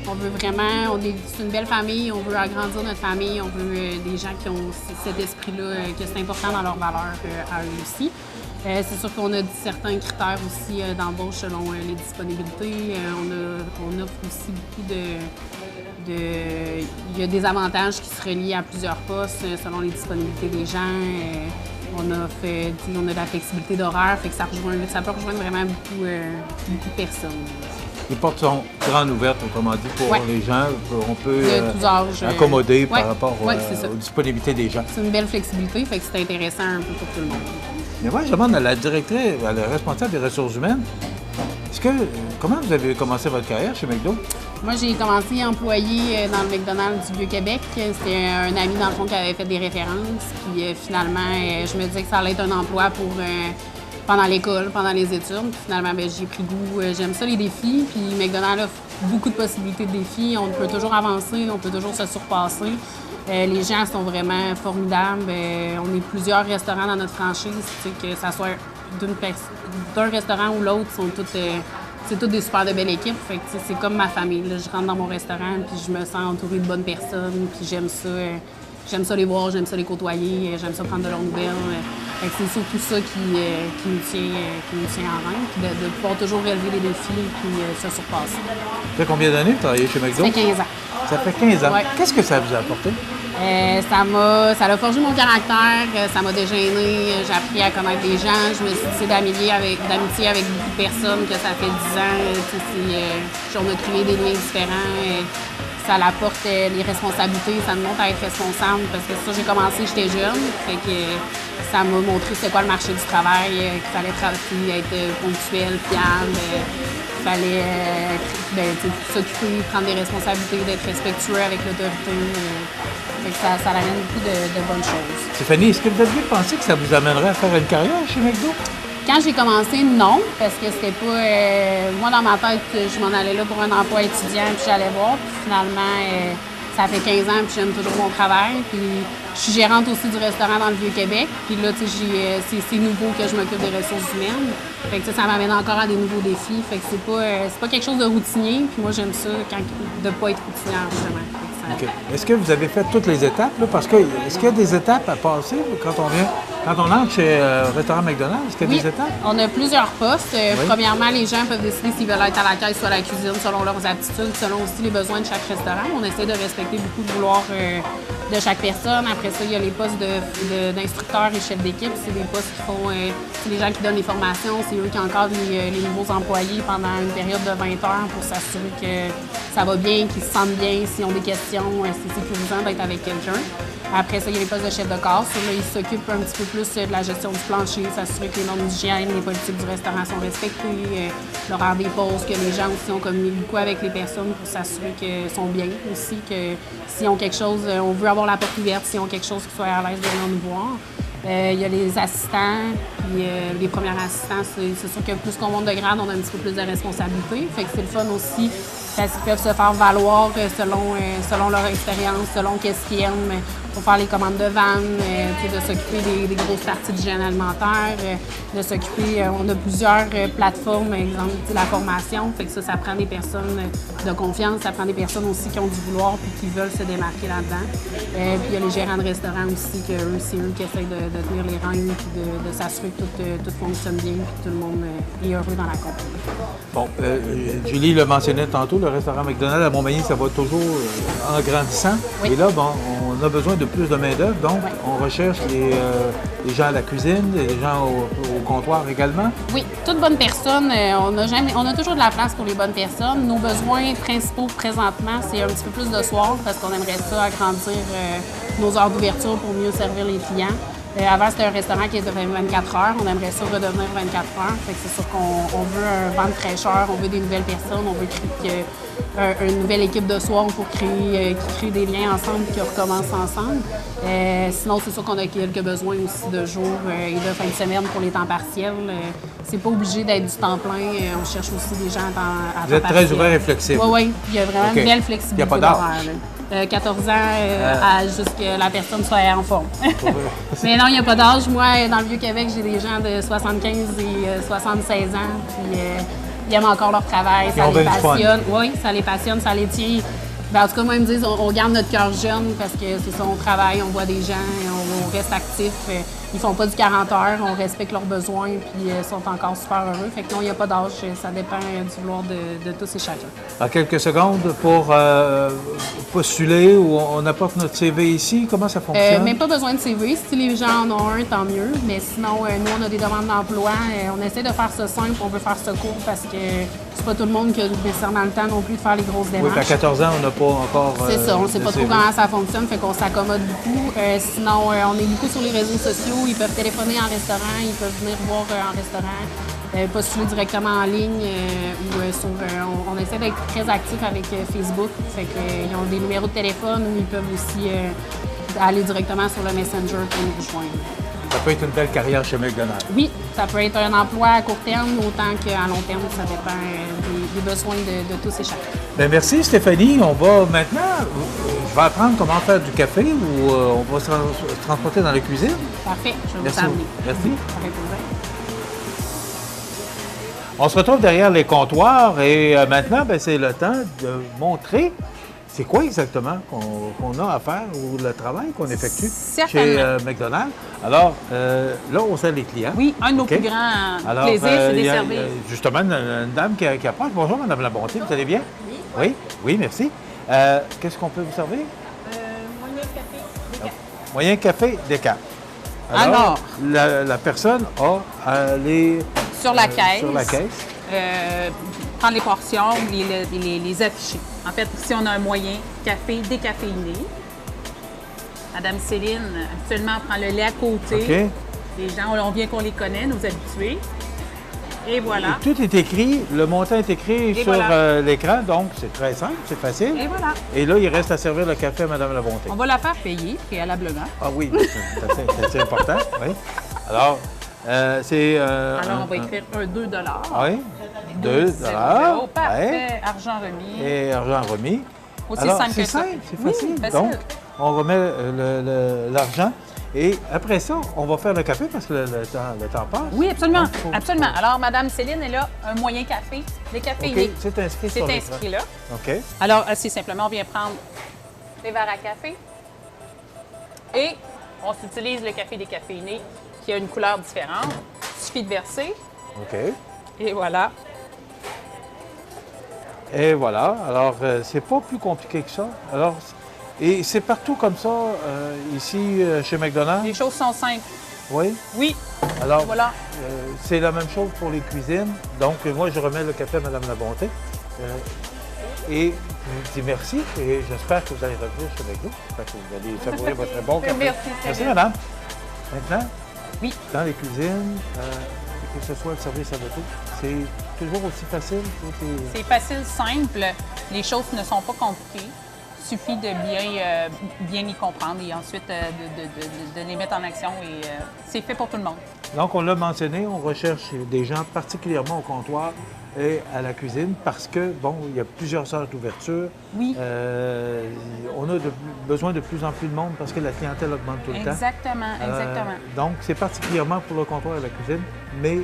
On veut vraiment, c'est une belle famille, on veut agrandir notre famille, on veut des gens qui ont cet esprit-là, que c'est important dans leurs valeurs à eux aussi. C'est sûr qu'on a certains critères aussi d'embauche selon les disponibilités. On offre aussi beaucoup il y a des avantages qui se relient à plusieurs postes selon les disponibilités des gens. On a de la flexibilité d'horaire, fait que ça peut rejoindre vraiment beaucoup de personnes. Les portes sont grandes ouvertes, autrement dit, pour les gens. On peut accommoder par rapport aux disponibilités des gens. C'est une belle flexibilité, fait que c'est intéressant un peu pour tout le monde. Mais moi, je demande à la directrice, à la responsable des ressources humaines, Comment vous avez commencé votre carrière chez McDo? Moi, j'ai commencé employée dans le McDonald's du Vieux-Québec. C'était un ami, dans le fond, qui avait fait des références. Puis finalement, je me disais que ça allait être un emploi pour pendant l'école, pendant les études. Puis finalement, j'y ai pris goût. J'aime ça, les défis. Puis McDonald's offre beaucoup de possibilités de défis. On peut toujours avancer, on peut toujours se surpasser. Les gens sont vraiment formidables. On est plusieurs restaurants dans notre franchise. Que ça soit d'un restaurant ou l'autre, c'est toutes des super de belles équipes. Fait que c'est comme ma famille. Là. Je rentre dans mon restaurant puis je me sens entourée de bonnes personnes. Puis j'aime ça les voir, j'aime ça les côtoyer, j'aime ça prendre de leurs nouvelles. Fait que c'est surtout ça qui nous tient en règne. Puis de pouvoir toujours relever les défis puis se surpasser. Ça fait combien d'années que vous travaillez chez McDo? Ça fait 15 ans. Ça fait 15 ans. Ouais. Qu'est-ce que ça vous a apporté? Ça a forgé mon caractère, ça m'a dégêné, j'ai appris à connaître des gens, je me suis tissée d'amitié avec beaucoup de personnes que ça fait 10 ans. On a créé des liens différents. Ça apporte les responsabilités, ça me montre à être responsable parce que ça, j'ai commencé, j'étais jeune. Fait que ça m'a montré c'est quoi le marché du travail, qu'il fallait être ponctuel, fiable. Il fallait s'occuper, prendre des responsabilités, d'être respectueux avec l'autorité. Ça amène beaucoup de bonnes choses. Stéphanie, est-ce que vous aviez pensé que ça vous amènerait à faire une carrière chez McDo? Quand j'ai commencé, non, parce que c'était pas... moi, dans ma tête, je m'en allais là pour un emploi étudiant, puis j'allais voir. Puis finalement, ça fait 15 ans, puis j'aime toujours mon travail. Puis je suis gérante aussi du restaurant dans le Vieux-Québec. Puis là, c'est nouveau que je m'occupe des ressources humaines. Fait que ça m'amène encore à des nouveaux défis. Fait que c'est pas quelque chose de routinier. Puis moi, j'aime ça de pas être routinière, justement. Okay. Est-ce que vous avez fait toutes les étapes? Là? Parce que est-ce qu'il y a des étapes à passer quand on entre chez restaurant McDonald's? Est-ce qu'il y a des étapes? On a plusieurs postes. Premièrement, les gens peuvent décider s'ils veulent être à la caisse ou à la cuisine selon leurs aptitudes, selon aussi les besoins de chaque restaurant. On essaie de respecter beaucoup le vouloir de chaque personne. Après ça, il y a les postes d'instructeurs et chefs d'équipe. C'est des postes qui font... c'est les gens qui donnent les formations. C'est eux qui encadrent les nouveaux employés pendant une période de 20 heures pour s'assurer que ça va bien, qu'ils se sentent bien, s'ils ont des questions, c'est sécurisant d'être avec quelqu'un. Après ça, il y a les postes de chef de corps. Là, ils s'occupent un petit peu plus de la gestion du plancher, s'assurer que les normes d'hygiène, les politiques du restaurant sont respectées, l'horaire des pauses, que les gens aussi ont communiqué beaucoup avec les personnes pour s'assurer qu'elles sont bien aussi, que s'ils ont quelque chose, on veut avoir la porte ouverte, s'ils ont quelque chose qui soit à l'aise de venir nous voir. Il y a les assistants, puis les premiers assistants, c'est sûr que plus qu'on monte de grade, on a un petit peu plus de responsabilité. Fait que c'est le fun aussi, parce qu'ils peuvent se faire valoir selon leur expérience, selon qu'est-ce qu'ils aiment, pour faire les commandes de vannes, de s'occuper des grosses parties d'hygiène alimentaire, de s'occuper, on a plusieurs plateformes, exemple la formation, fait que ça prend des personnes de confiance, ça prend des personnes aussi qui ont du vouloir puis qui veulent se démarquer là-dedans. Puis il y a les gérants de restaurants aussi, c'est eux qui essayent de tenir les rênes puis de s'assurer que tout fonctionne bien puis que tout le monde est heureux dans la compagnie. Bon, Julie le mentionnait tantôt, le restaurant McDonald's à Montmagny, ça va toujours en grandissant. Oui. Et là, bon, on a besoin de plus de main-d'œuvre, donc on recherche les gens à la cuisine, les gens au comptoir également. Oui, toutes bonnes personnes. On a toujours de la place pour les bonnes personnes. Nos besoins principaux présentement, c'est un petit peu plus de soir parce qu'on aimerait ça agrandir nos heures d'ouverture pour mieux servir les clients. Avant, c'était un restaurant qui était 24 heures. On aimerait ça redevenir 24 heures. Fait que c'est sûr qu'on veut un vent de fraîcheur, on veut des nouvelles personnes, on veut créer une nouvelle équipe de soir pour qui crée des liens ensemble et qui recommence ensemble. Sinon, c'est sûr qu'on a quelques besoins aussi de jours et de fin de semaine pour les temps partiels. C'est pas obligé d'être du temps plein. On cherche aussi des gens à temps partiel. Vous êtes très ouvert et flexible. Oui. Il y a vraiment une belle flexibilité. Il n'y a pas d'âge. 14 ans jusqu'à la personne soit en forme. Mais non, il n'y a pas d'âge. Moi, dans le Vieux-Québec, j'ai des gens de 75 et 76 ans. Puis ils aiment encore leur travail. Ça les passionne. Oui, ça les passionne, ça les tient. Ben, en tout cas, moi, ils me disent on garde notre cœur jeune parce que c'est ça, on travaille, on voit des gens, on reste actif. Ils font pas du 40 heures, on respecte leurs besoins puis ils sont encore super heureux. Fait que non, il n'y a pas d'âge, ça dépend du vouloir de tous et chacun. En quelques secondes, pour postuler ou on apporte notre CV ici, comment ça fonctionne? Mais pas besoin de CV. Si les gens en ont un, tant mieux. Mais sinon, nous, on a des demandes d'emploi. On essaie de faire ça simple, on veut faire ça court parce que c'est pas tout le monde qui a nécessairement le temps non plus de faire les grosses démarches. Oui, à 14 ans, on n'a pas encore... C'est ça, on ne sait pas trop comment ça fonctionne, fait qu'on s'accommode beaucoup. Sinon, on est beaucoup sur les réseaux sociaux, ils peuvent téléphoner en restaurant, ils peuvent venir voir en restaurant, postuler directement en ligne ou sur... on essaie d'être très actifs avec Facebook, fait qu'ils ont des numéros de téléphone où ils peuvent aussi aller directement sur le Messenger pour nous rejoindre. Ça peut être une belle carrière chez McDonald's. Oui, ça peut être un emploi à court terme autant qu'à long terme. Ça dépend des besoins de tous et chacun. Bien, merci Stéphanie. On va maintenant, je vais apprendre comment faire du café ou on va se transporter dans la cuisine. Parfait, je vais vous amener. Merci. Ça fait plaisir. On se retrouve derrière les comptoirs et maintenant, c'est le temps de montrer c'est quoi exactement qu'on a à faire ou le travail qu'on effectue chez McDonald's. Alors, là, on sert les clients. Oui, un de nos plus grands plaisirs, c'est de servir. Justement, une dame qui approche. Bonjour, Mme Labonté, vous allez bien? Oui. Oui, oui, merci. Qu'est-ce qu'on peut vous servir? Moyen café, décaf. Moyen café, décaf. Alors, la personne a à aller... Sur la caisse. Sur la caisse. Prendre les portions, les afficher. En fait, si on a un moyen café décaféiné, Madame Céline, habituellement, prend le lait à côté. Okay. Les gens, on bien qu'on les connaît, nos habitués. Et voilà. Et tout est écrit, le montant est écrit sur l'écran, donc c'est très simple, c'est facile. Et voilà. Et là, il reste à servir le café à Mme Labonté. On va la faire payer préalablement. Ah oui, c'est important. Oui. Alors, c'est... Alors, on va écrire un 2 $. Oui, 2 $. Parfait. Ouais. Argent remis. Et argent remis. Aussi alors, simple que ça. C'est simple, c'est facile. Oui, donc, on remet l'argent. Et après ça, on va faire le café parce que le temps passe. Oui, absolument. Absolument. Alors, Mme Céline est là, un moyen café décaféiné. OK, c'est inscrit sur l'écran. C'est inscrit là. OK. Alors, assez simplement, on vient prendre les verres à café et on s'utilise le café décaféiné qui a une couleur différente. Il suffit de verser. OK. Et voilà. Et voilà. Alors, c'est pas plus compliqué que ça. Alors, et c'est partout comme ça, ici, chez McDonald's? Les choses sont simples. Oui? Oui. Alors, voilà. C'est la même chose pour les cuisines. Donc, moi, je remets le café à Mme Labonté. Et je vous dis merci et j'espère que vous allez revenir chez McDo. J'espère que vous allez savourer votre bon café. Merci, merci, madame. Maintenant, oui. Dans les cuisines, que ce soit le service à l'auto, c'est toujours aussi facile? C'est facile, simple. Les choses ne sont pas compliquées. Il suffit de bien y comprendre et ensuite de les mettre en action et c'est fait pour tout le monde. Donc, on l'a mentionné, on recherche des gens particulièrement au comptoir et à la cuisine parce que, bon, il y a plusieurs heures d'ouverture. Oui. On a besoin de plus en plus de monde parce que la clientèle augmente tout le temps. Exactement, exactement. Donc, c'est particulièrement pour le comptoir et la cuisine, mais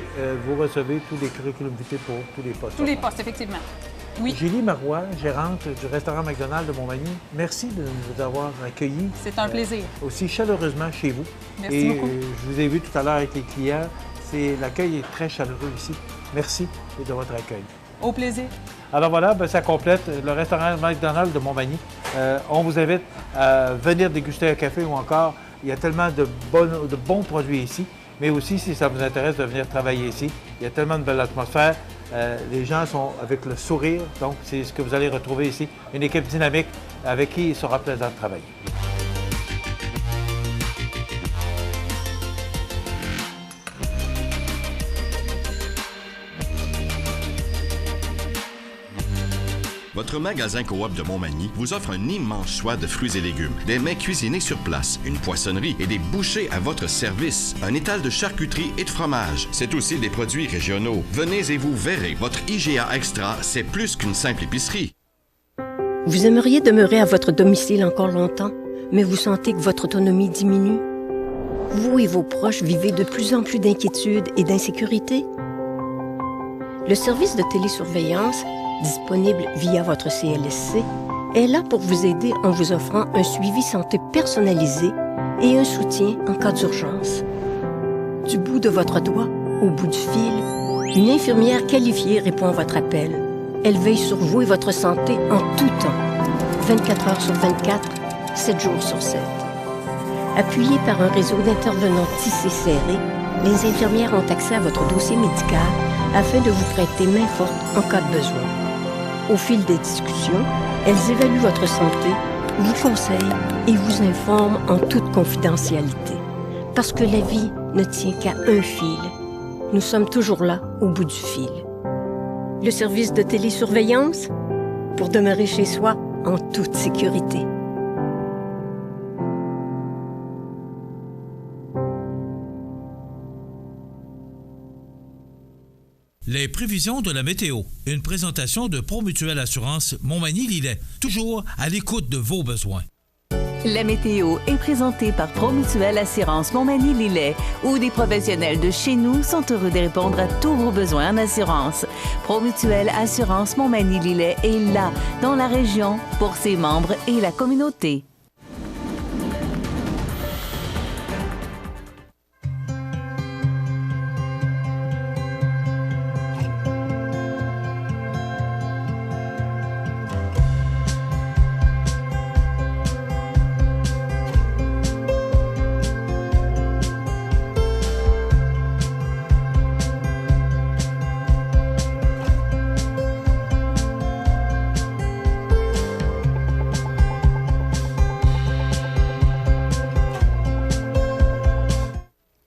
vous recevez tous les curriculum vitae pour tous les postes. Tous les postes, effectivement. Oui. Julie Marois, gérante du restaurant McDonald's de Montmagny, merci de nous avoir accueillis. C'est un plaisir. Aussi chaleureusement chez vous. Merci beaucoup. Je vous ai vu tout à l'heure avec les clients. L'accueil est très chaleureux ici. Merci de votre accueil. Au plaisir. Alors voilà, ça complète le restaurant McDonald's de Montmagny. On vous invite à venir déguster un café ou encore, il y a tellement de bons produits ici. Mais aussi, si ça vous intéresse de venir travailler ici, il y a tellement de belle atmosphère. Les gens sont avec le sourire, donc c'est ce que vous allez retrouver ici. Une équipe dynamique avec qui il sera plaisant de travailler. Votre magasin Coop de Montmagny vous offre un immense choix de fruits et légumes, des mets cuisinés sur place, une poissonnerie et des bouchers à votre service, un étal de charcuterie et de fromage. C'est aussi des produits régionaux. Venez et vous verrez, votre IGA Extra, c'est plus qu'une simple épicerie. Vous aimeriez demeurer à votre domicile encore longtemps, mais vous sentez que votre autonomie diminue? Vous et vos proches vivez de plus en plus d'inquiétude et d'insécurité? Le service de télésurveillance, disponible via votre CLSC, est là pour vous aider en vous offrant un suivi santé personnalisé et un soutien en cas d'urgence. Du bout de votre doigt au bout du fil, une infirmière qualifiée répond à votre appel. Elle veille sur vous et votre santé en tout temps, 24 heures sur 24, 7 jours sur 7. Appuyée par un réseau d'intervenants tissés serrés, les infirmières ont accès à votre dossier médical afin de vous prêter main forte en cas de besoin. Au fil des discussions, elles évaluent votre santé, vous conseillent et vous informent en toute confidentialité. Parce que la vie ne tient qu'à un fil. Nous sommes toujours là, au bout du fil. Le service de télésurveillance pour demeurer chez soi en toute sécurité. Les prévisions de la météo. Une présentation de Promutuelle Assurance Montmagny-Lillet. Toujours à l'écoute de vos besoins. La météo est présentée par Promutuelle Assurance Montmagny-Lillet, où des professionnels de chez nous sont heureux de répondre à tous vos besoins en assurance. Promutuelle Assurance Montmagny-Lillet est là, dans la région, pour ses membres et la communauté.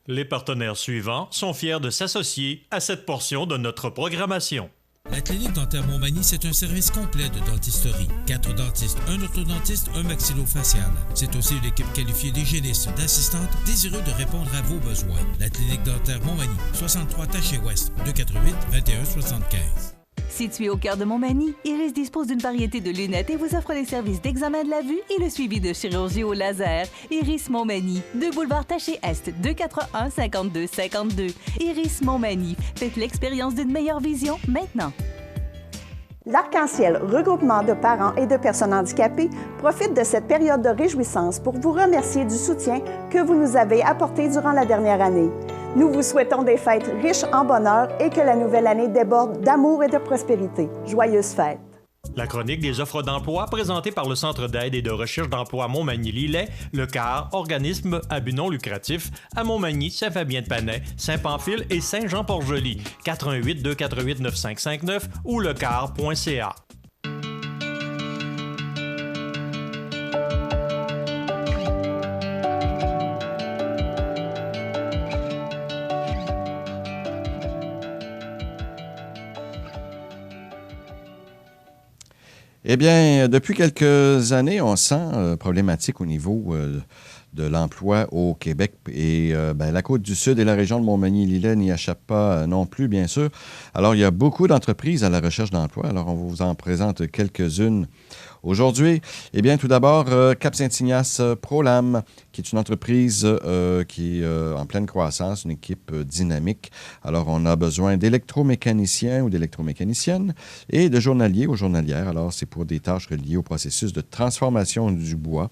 Les partenaires suivants sont fiers de s'associer à cette portion de notre programmation. La clinique dentaire Montmagny, c'est un service complet de dentisterie. 4 dentistes, un orthodontiste, un maxillofacial. C'est aussi une équipe qualifiée d'hygiénistes, d'assistantes, désireux de répondre à vos besoins. La clinique dentaire Montmagny, 63 Taché-Ouest, 248-2175. Situé au cœur de Montmagny, Iris dispose d'une variété de lunettes et vous offre les services d'examen de la vue et le suivi de chirurgie au laser. Iris Montmagny, 2 boulevard Taché-Est, 241-5252. Iris Montmagny, faites l'expérience d'une meilleure vision maintenant. L'Arc-en-Ciel, regroupement de parents et de personnes handicapées, profite de cette période de réjouissance pour vous remercier du soutien que vous nous avez apporté durant la dernière année. Nous vous souhaitons des fêtes riches en bonheur et que la nouvelle année déborde d'amour et de prospérité. Joyeuses fêtes! La chronique des offres d'emploi présentée par le Centre d'aide et de recherche d'emploi Montmagny-Lillet, le CAR, organisme à but non lucratif, à Montmagny, Saint-Fabien-de-Panay, Saint-Pamphile et Saint-Jean-Port-Joli. 418-248-9559 ou lecar.ca. Eh bien, depuis quelques années, on sent problématique au niveau de l'emploi au Québec. Et la Côte-du-Sud et la région de Montmagny-Lillet n'y échappent pas non plus, bien sûr. Alors, il y a beaucoup d'entreprises à la recherche d'emploi. Alors, on vous en présente quelques-unes aujourd'hui. Eh bien, tout d'abord, Cap-Saint-Ignace Prolam, qui est une entreprise qui est en pleine croissance, une équipe dynamique. Alors, on a besoin d'électromécaniciens ou d'électromécaniciennes et de journaliers ou journalières. Alors, c'est pour des tâches reliées au processus de transformation du bois.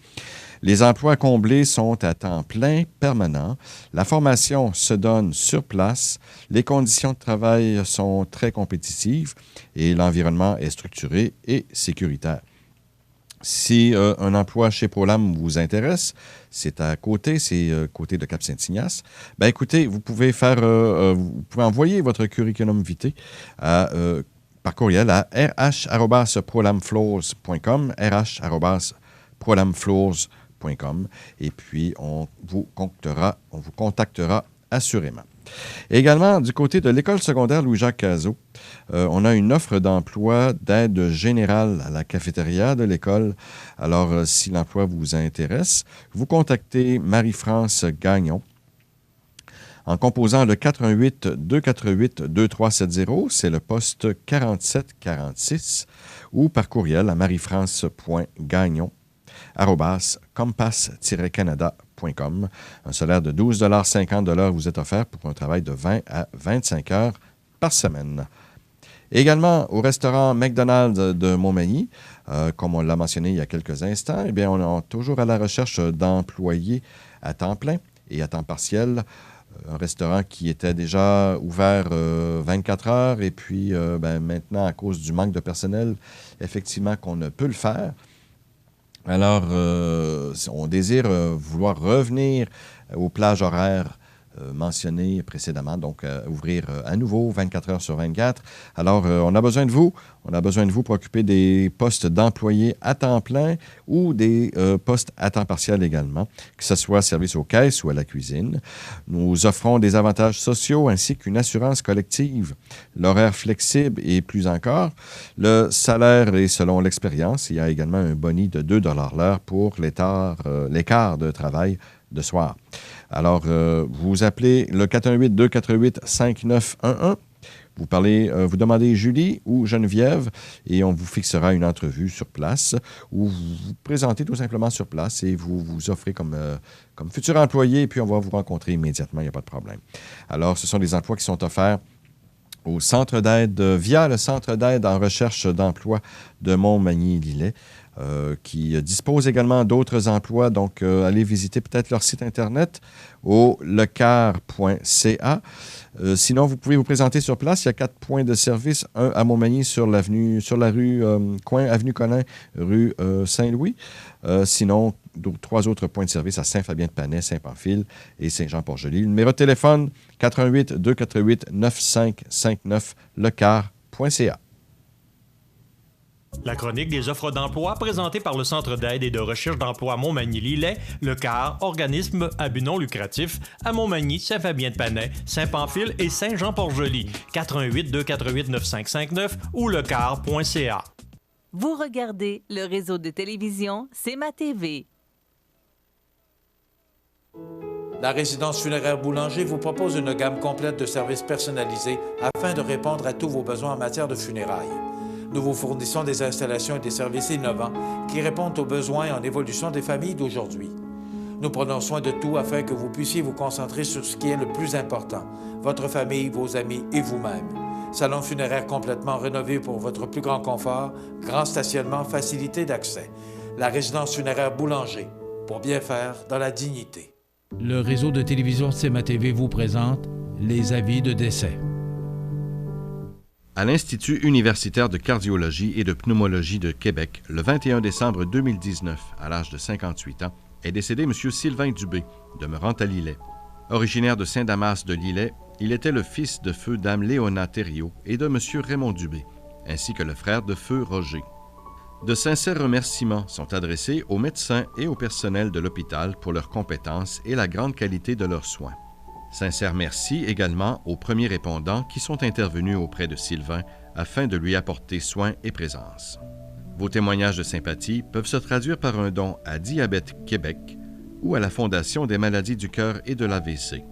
Les emplois à combler sont à temps plein permanent. La formation se donne sur place. Les conditions de travail sont très compétitives et l'environnement est structuré et sécuritaire. Si un emploi chez Prolam vous intéresse, c'est à côté, c'est côté de Cap-Saint-Ignace. Ben écoutez, vous pouvez envoyer votre curriculum vitae par courriel à rh@prolamfloors.com, rh@prolamfloors.com, et puis on vous contactera assurément. Également, du côté de l'École secondaire Louis-Jacques Cazot, on a une offre d'emploi d'aide générale à la cafétéria de l'école. Alors, si l'emploi vous intéresse, vous contactez Marie-France Gagnon en composant le 418-248-2370, c'est le poste 4746, ou par courriel à mariefrance.gagnon@compass-canada.com. Un salaire de 12,50 $ vous est offert pour un travail de 20 à 25 heures par semaine. Également, au restaurant McDonald's de Montmagny, comme on l'a mentionné il y a quelques instants, eh bien, on est toujours à la recherche d'employés à temps plein et à temps partiel. Un restaurant qui était déjà ouvert 24 heures et puis maintenant, à cause du manque de personnel, effectivement qu'on ne peut le faire. Alors, on désire vouloir revenir aux plages horaires mentionné précédemment, donc ouvrir à nouveau 24 heures sur 24. Alors, on a besoin de vous. On a besoin de vous pour occuper des postes d'employés à temps plein ou des postes à temps partiel également, que ce soit service aux caisses ou à la cuisine. Nous offrons des avantages sociaux ainsi qu'une assurance collective, l'horaire flexible et plus encore. Le salaire est selon l'expérience. Il y a également un boni de 2 $ l'heure pour l'écart de travail de soir. Alors, vous appelez le 418-248-5911. Vous demandez Julie ou Geneviève et on vous fixera une entrevue sur place ou vous vous présentez tout simplement sur place et vous vous offrez comme futur employé et puis on va vous rencontrer immédiatement, il n'y a pas de problème. Alors, ce sont des emplois qui sont offerts au centre d'aide, via le centre d'aide en recherche d'emploi de Montmagny-Lillet, qui dispose également d'autres emplois. Donc, allez visiter peut-être leur site Internet au lecar.ca. Sinon, vous pouvez vous présenter sur place. Il y a 4 points de service. Un à Montmagny sur la rue coin Avenue Collin, rue Saint-Louis. Sinon, 3 autres points de service à Saint-Fabien-de-Panay, Saint-Pamphile et Saint-Jean-Port-Joli. Le numéro de téléphone, 418-248-9559, lecar.ca. La chronique des offres d'emploi présentée par le Centre d'aide et de recherche d'emploi Montmagny-Lillet, le CAR, organisme à but non lucratif, à Montmagny, Saint-Fabien-de-Panay, Saint-Pamphile et Saint-Jean-Port-Joli, 418-248-9559 ou lecar.ca. Vous regardez le réseau de télévision C'est ma TV. La résidence funéraire Boulanger vous propose une gamme complète de services personnalisés afin de répondre à tous vos besoins en matière de funérailles. Nous vous fournissons des installations et des services innovants qui répondent aux besoins en évolution des familles d'aujourd'hui. Nous prenons soin de tout afin que vous puissiez vous concentrer sur ce qui est le plus important, votre famille, vos amis et vous-même. Salon funéraire complètement rénové pour votre plus grand confort, grand stationnement, facilité d'accès. La résidence funéraire Boulanger, pour bien faire dans la dignité. Le réseau de télévision C'est ma TV vous présente les avis de décès. À l'Institut universitaire de cardiologie et de pneumologie de Québec, le 21 décembre 2019, à l'âge de 58 ans, est décédé M. Sylvain Dubé, demeurant à Lillet. Originaire de Saint-Damas de Lillet, il était le fils de feu Dame Léona Thériault et de M. Raymond Dubé, ainsi que le frère de feu Roger. De sincères remerciements sont adressés aux médecins et au personnel de l'hôpital pour leur compétence et la grande qualité de leurs soins. Sincère merci également aux premiers répondants qui sont intervenus auprès de Sylvain afin de lui apporter soin et présence. Vos témoignages de sympathie peuvent se traduire par un don à Diabète Québec ou à la Fondation des maladies du cœur et de l'AVC.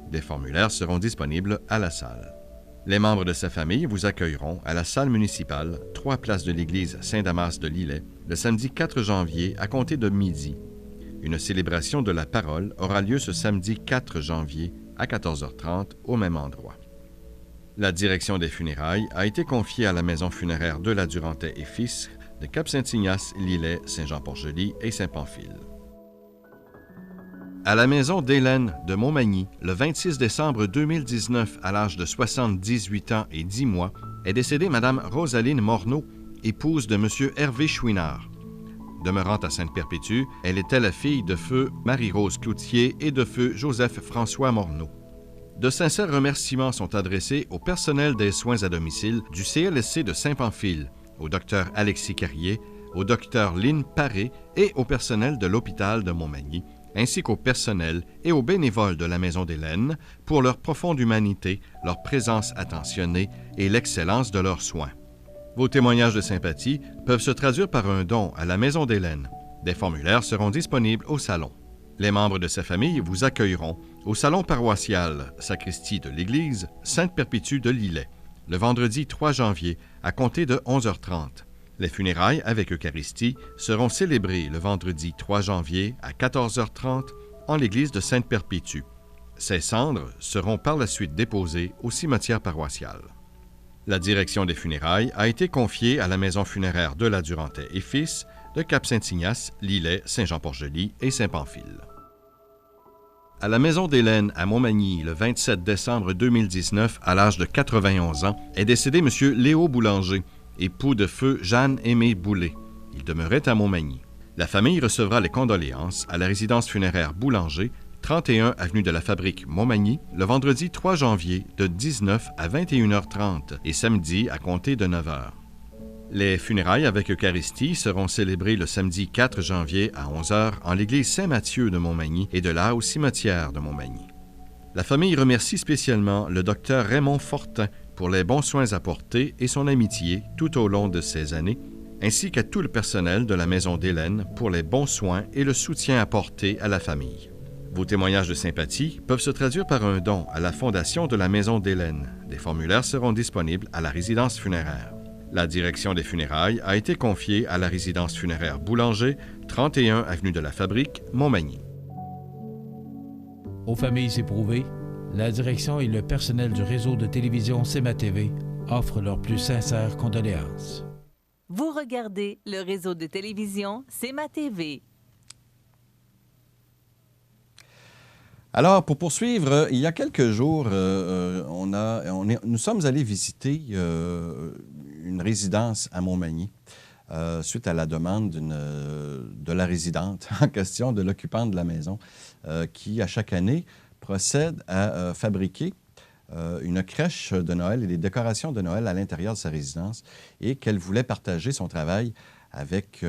Des formulaires seront disponibles à la salle. Les membres de sa famille vous accueilleront à la salle municipale, 3 places de l'église Saint-Damas de Lillet, le samedi 4 janvier à compter de midi. Une célébration de la parole aura lieu ce samedi 4 janvier à 14h30 au même endroit. La direction des funérailles a été confiée à la maison funéraire de la Durantais et Fils de Cap-Saint-Ignace, Lillet, Saint-Jean-Port-Joli et Saint-Pamphile. À la maison d'Hélène de Montmagny, le 26 décembre 2019, à l'âge de 78 ans et 10 mois, est décédée Mme Rosaline Morneau, épouse de M. Hervé Chouinard. Demeurant à Sainte-Perpétue, elle était la fille de feu Marie-Rose Cloutier et de feu Joseph-François Morneau. De sincères remerciements sont adressés au personnel des soins à domicile du CLSC de Saint-Pamphile, au Dr Alexis Carrier, au Dr Lynn Paré et au personnel de l'hôpital de Montmagny, ainsi qu'au personnel et aux bénévoles de la Maison d'Hélène pour leur profonde humanité, leur présence attentionnée et l'excellence de leurs soins. Vos témoignages de sympathie peuvent se traduire par un don à la Maison d'Hélène. Des formulaires seront disponibles au salon. Les membres de sa famille vous accueilleront au salon paroissial sacristie de l'église Sainte-Perpétue de Lillet, le vendredi 3 janvier à compter de 11h30. Les funérailles avec Eucharistie seront célébrées le vendredi 3 janvier à 14h30 en l'église de Sainte-Perpétue. Ces cendres seront par la suite déposées au cimetière paroissial. La direction des funérailles a été confiée à la maison funéraire de la Durantais et Fils de Cap-Saint-Ignace, Lillet, Saint-Jean-Port-Joli et Saint-Pamphile. À la maison d'Hélène à Montmagny, le 27 décembre 2019, à l'âge de 91 ans, est décédé M. Léo Boulanger, époux de feu Jeanne-Aimée Boulay. Il demeurait à Montmagny. La famille recevra les condoléances à la résidence funéraire Boulanger, 31 avenue de la Fabrique, Montmagny, le vendredi 3 janvier de 19 à 21h30 et samedi à compter de 9h. Les funérailles avec Eucharistie seront célébrées le samedi 4 janvier à 11h en l'église Saint-Mathieu de Montmagny et de là au cimetière de Montmagny. La famille remercie spécialement le docteur Raymond Fortin pour les bons soins apportés et son amitié tout au long de ces années, ainsi qu'à tout le personnel de la Maison d'Hélène pour les bons soins et le soutien apporté à la famille. Vos témoignages de sympathie peuvent se traduire par un don à la Fondation de la Maison d'Hélène. Des formulaires seront disponibles à la résidence funéraire. La direction des funérailles a été confiée à la résidence funéraire Boulanger, 31 avenue de la Fabrique, Montmagny. Aux familles éprouvées, la direction et le personnel du réseau de télévision CMA-TV offrent leurs plus sincères condoléances. Vous regardez le réseau de télévision CMA-TV. Alors, pour poursuivre, il y a quelques jours, nous sommes allés visiter une résidence à Montmagny suite à la demande de la résidente en question, de l'occupante de la maison, qui, à chaque année, procède à fabriquer une crèche de Noël et des décorations de Noël à l'intérieur de sa résidence et qu'elle voulait partager son travail avec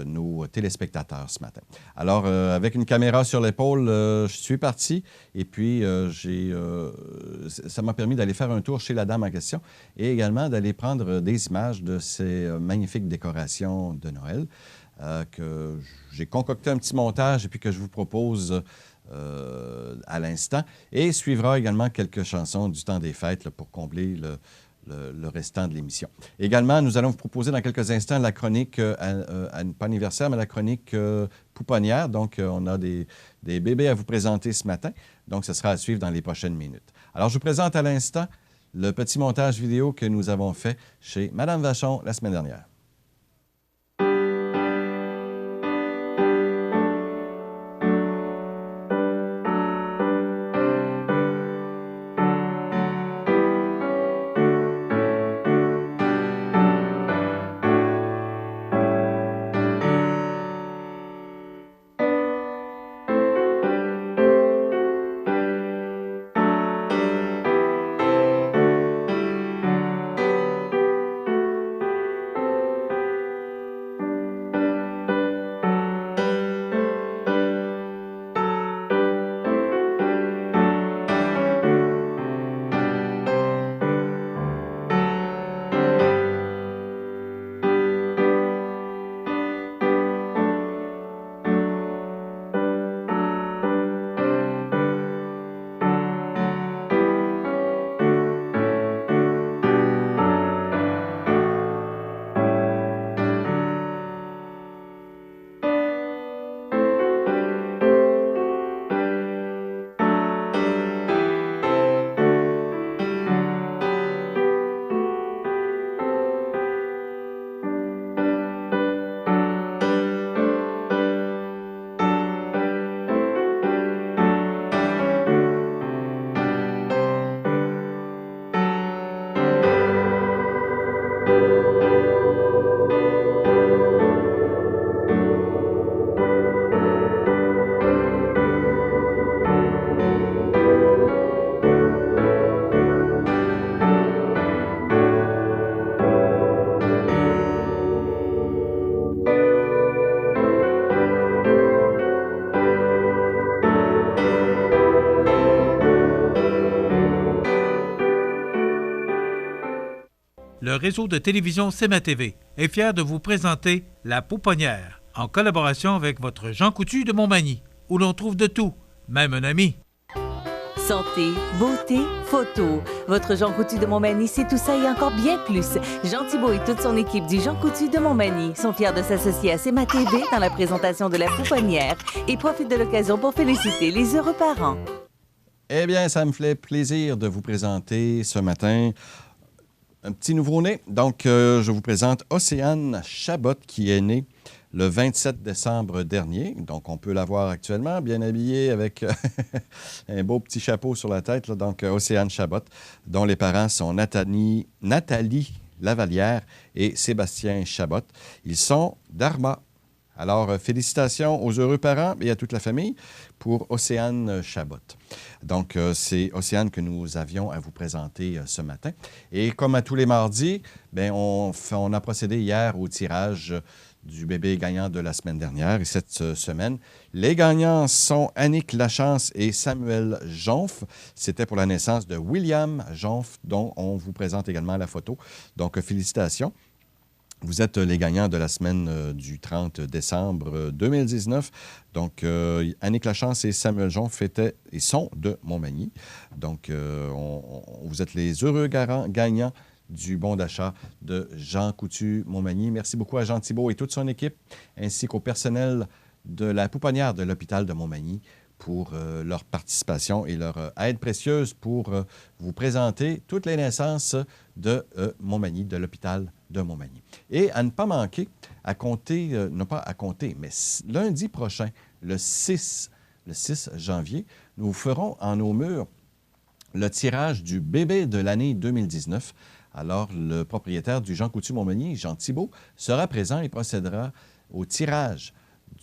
nos téléspectateurs ce matin. Alors, avec une caméra sur l'épaule, je suis parti et puis ça m'a permis d'aller faire un tour chez la dame en question et également d'aller prendre des images de ces magnifiques décorations de Noël que j'ai concocté un petit montage et puis que je vous propose à l'instant. Et suivra également quelques chansons du temps des fêtes là, pour combler le restant de l'émission. Également, nous allons vous proposer dans quelques instants la chronique, pas anniversaire, mais la chronique pouponnière. Donc, on a des bébés à vous présenter ce matin. Donc, ce sera à suivre dans les prochaines minutes. Alors, je vous présente à l'instant le petit montage vidéo que nous avons fait chez Mme Vachon la semaine dernière. Le réseau de télévision CMA-TV est fier de vous présenter La Pouponnière, en collaboration avec votre Jean Coutu de Montmagny, où l'on trouve de tout, même un ami. Santé, beauté, photo. Votre Jean Coutu de Montmagny, c'est tout ça et encore bien plus. Jean Thibault et toute son équipe du Jean Coutu de Montmagny sont fiers de s'associer à CMA-TV dans la présentation de La Pouponnière et profitent de l'occasion pour féliciter les heureux parents. Eh bien, ça me fait plaisir de vous présenter ce matin un petit nouveau-né. Donc, je vous présente Océane Chabot, qui est née le 27 décembre dernier. Donc, on peut la voir actuellement, bien habillée avec un beau petit chapeau sur la tête. Là. Donc, Océane Chabot, dont les parents sont Nathalie Lavalière et Sébastien Chabot. Ils sont d'Arma. Alors, félicitations aux heureux parents et à toute la famille pour Océane Chabot. Donc, c'est Océane que nous avions à vous présenter ce matin. Et comme à tous les mardis, bien, on a procédé hier au tirage du bébé gagnant de la semaine dernière. Et cette semaine, les gagnants sont Annick Lachance et Samuel Jonf. C'était pour la naissance de William Jonf, dont on vous présente également la photo. Donc, félicitations. Vous êtes les gagnants de la semaine du 30 décembre 2019. Donc, Annick Lachance et Samuel Jonf sont de Montmagny. Donc, vous êtes les heureux gagnants du bon d'achat de Jean Coutu Montmagny. Merci beaucoup à Jean Thibault et toute son équipe, ainsi qu'au personnel de la pouponnière de l'hôpital de Montmagny pour leur participation et leur aide précieuse pour vous présenter toutes les naissances de Montmagny, de l'hôpital de Montmagny. Et à ne pas manquer, mais lundi prochain, le 6 janvier, nous ferons en nos murs le tirage du bébé de l'année 2019. Alors, le propriétaire du Jean Coutu Montmagny, Jean Thibault, sera présent et procédera au tirage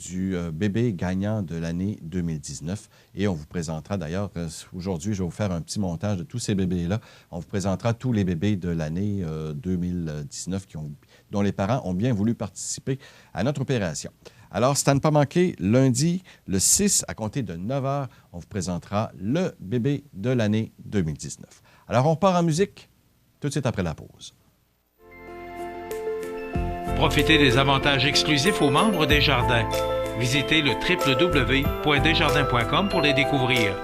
du bébé gagnant de l'année 2019. Et on vous présentera d'ailleurs, aujourd'hui, je vais vous faire un petit montage de tous ces bébés-là. On vous présentera tous les bébés de l'année 2019 dont les parents ont bien voulu participer à notre opération. Alors, c'est à ne pas manquer, lundi, le 6, à compter de 9 h, on vous présentera le bébé de l'année 2019. Alors, on part en musique tout de suite après la pause. Profitez des avantages exclusifs aux membres des Jardins. Visitez le www.desjardins.com pour les découvrir.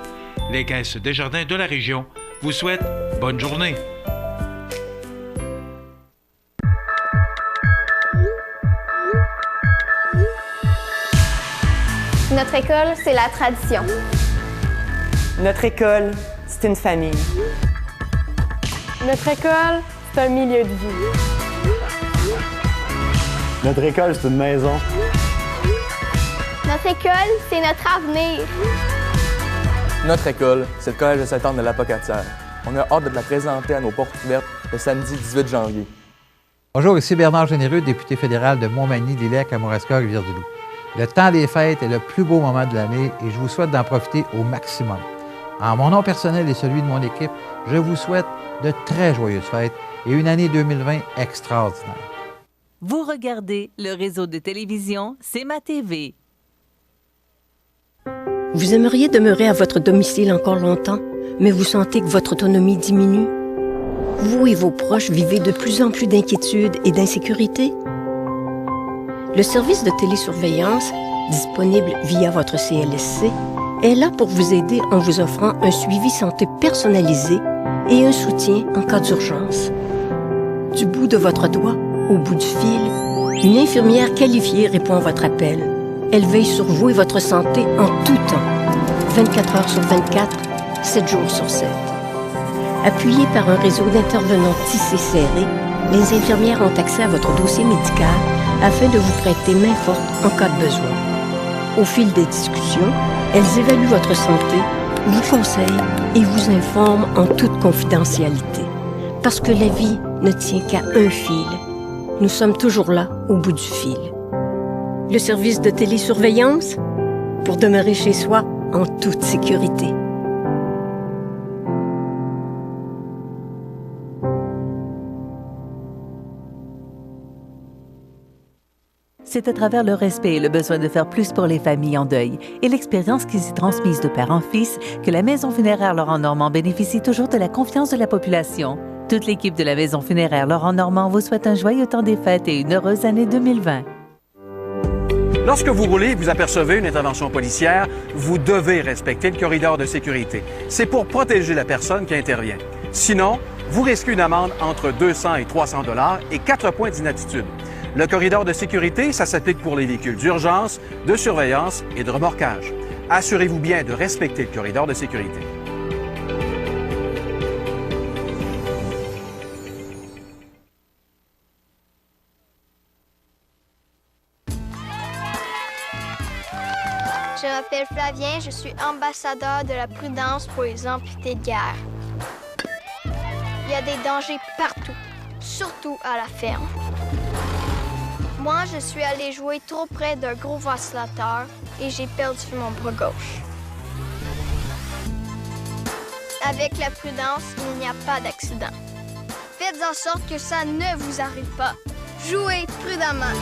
Les caisses Desjardins de la région vous souhaitent bonne journée. Notre école, c'est la tradition. Notre école, c'est une famille. Notre école, c'est un milieu de vie. Notre école, c'est une maison. Notre école, c'est notre avenir. Notre école, c'est le Collège de Sainte-Anne de l'Apocatière. On a hâte de la présenter à nos portes ouvertes le samedi 18 janvier. Bonjour, ici Bernard Généreux, député fédéral de Montmagny, Lillec, Kamouraska, Rivière-du-Loup. Le temps des fêtes est le plus beau moment de l'année et je vous souhaite d'en profiter au maximum. En mon nom personnel et celui de mon équipe, je vous souhaite de très joyeuses fêtes et une année 2020 extraordinaire. Vous regardez le réseau de télévision C'est ma TV. Vous aimeriez demeurer à votre domicile encore longtemps, mais vous sentez que votre autonomie diminue? Vous et vos proches vivez de plus en plus d'inquiétude et d'insécurité? Le service de télésurveillance, disponible via votre CLSC, est là pour vous aider en vous offrant un suivi santé personnalisé et un soutien en cas d'urgence. Du bout de votre doigt au bout du fil, une infirmière qualifiée répond à votre appel. Elle veille sur vous et votre santé en tout temps, 24 heures sur 24, 7 jours sur 7. Appuyées par un réseau d'intervenants tissé serré, les infirmières ont accès à votre dossier médical afin de vous prêter main forte en cas de besoin. Au fil des discussions, elles évaluent votre santé, vous conseillent et vous informent en toute confidentialité. Parce que la vie ne tient qu'à un fil. Nous sommes toujours là, au bout du fil. Le service de télésurveillance, pour demeurer chez soi en toute sécurité. C'est à travers le respect et le besoin de faire plus pour les familles en deuil et l'expérience qui s'y transmise de père en fils que la Maison funéraire Laurent Normand bénéficie toujours de la confiance de la population. Toute l'équipe de la Maison funéraire Laurent Normand vous souhaite un joyeux temps des fêtes et une heureuse année 2020. Lorsque vous roulez et vous apercevez une intervention policière, vous devez respecter le corridor de sécurité. C'est pour protéger la personne qui intervient. Sinon, vous risquez une amende entre 200 et 300 $ et 4 points d'inaptitude. Le corridor de sécurité, ça s'applique pour les véhicules d'urgence, de surveillance et de remorquage. Assurez-vous bien de respecter le corridor de sécurité. Je m'appelle Flavien, je suis ambassadeur de la prudence pour les amputés de guerre. Il y a des dangers partout, surtout à la ferme. Moi, je suis allée jouer trop près d'un gros ventilateur et j'ai perdu mon bras gauche. Avec la prudence, il n'y a pas d'accident. Faites en sorte que ça ne vous arrive pas. Jouez prudemment.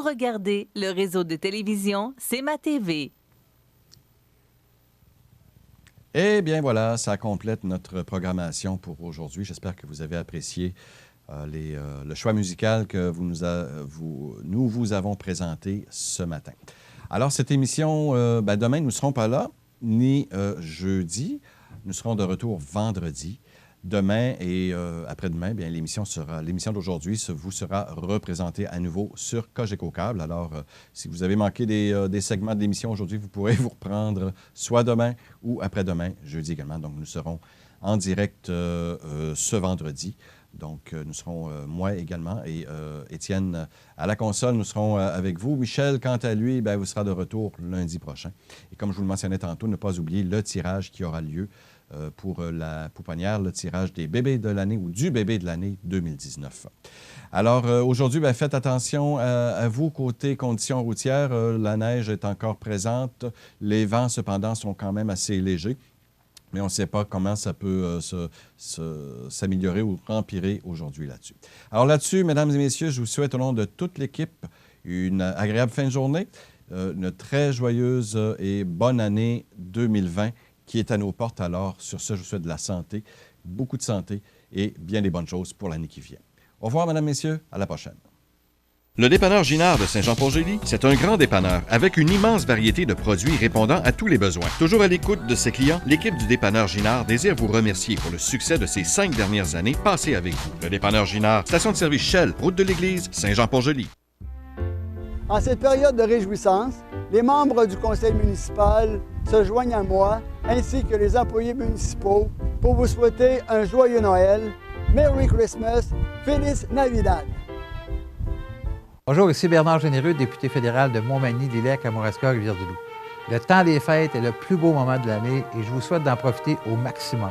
Regardez le réseau de télévision C'est ma TV. Eh bien voilà, ça complète notre programmation pour aujourd'hui. J'espère que vous avez apprécié le choix musical que nous vous avons présenté ce matin. Alors cette émission, demain nous ne serons pas là, ni jeudi. Nous serons de retour vendredi. Demain et après-demain, bien, l'émission d'aujourd'hui vous sera représentée à nouveau sur Cogeco Câble. Alors, si vous avez manqué des segments de l'émission aujourd'hui, vous pourrez vous reprendre soit demain ou après-demain, jeudi également. Donc, nous serons en direct ce vendredi. Donc, nous serons, moi également, et Étienne à la console, nous serons avec vous. Michel, quant à lui, vous sera de retour lundi prochain. Et comme je vous le mentionnais tantôt, ne pas oublier le tirage qui aura lieu pour la pouponnière, le tirage des bébés de l'année ou du bébé de l'année 2019. Alors, aujourd'hui, faites attention à vous côté conditions routières. La neige est encore présente. Les vents, cependant, sont quand même assez légers. Mais on ne sait pas comment ça peut s'améliorer ou empirer aujourd'hui là-dessus. Alors là-dessus, mesdames et messieurs, je vous souhaite au nom de toute l'équipe une agréable fin de journée, une très joyeuse et bonne année 2020 qui est à nos portes. Alors, sur ce, je vous souhaite de la santé, beaucoup de santé et bien des bonnes choses pour l'année qui vient. Au revoir, mesdames, messieurs. À la prochaine. Le dépanneur Ginard de Saint-Jean-Port-Joli, c'est un grand dépanneur avec une immense variété de produits répondant à tous les besoins. Toujours à l'écoute de ses clients, l'équipe du dépanneur Ginard désire vous remercier pour le succès de ces 5 dernières années passées avec vous. Le dépanneur Ginard, station de service Shell, route de l'église, Saint-Jean-Port-Joli. En cette période de réjouissance, les membres du conseil municipal se joignent à moi, ainsi que les employés municipaux, pour vous souhaiter un joyeux Noël. Merry Christmas, Feliz Navidad. Bonjour, ici Bernard Généreux, député fédéral de Montmagny, Lillec, Kamouraska, Rivière-du-Loup. Le temps des fêtes est le plus beau moment de l'année et je vous souhaite d'en profiter au maximum.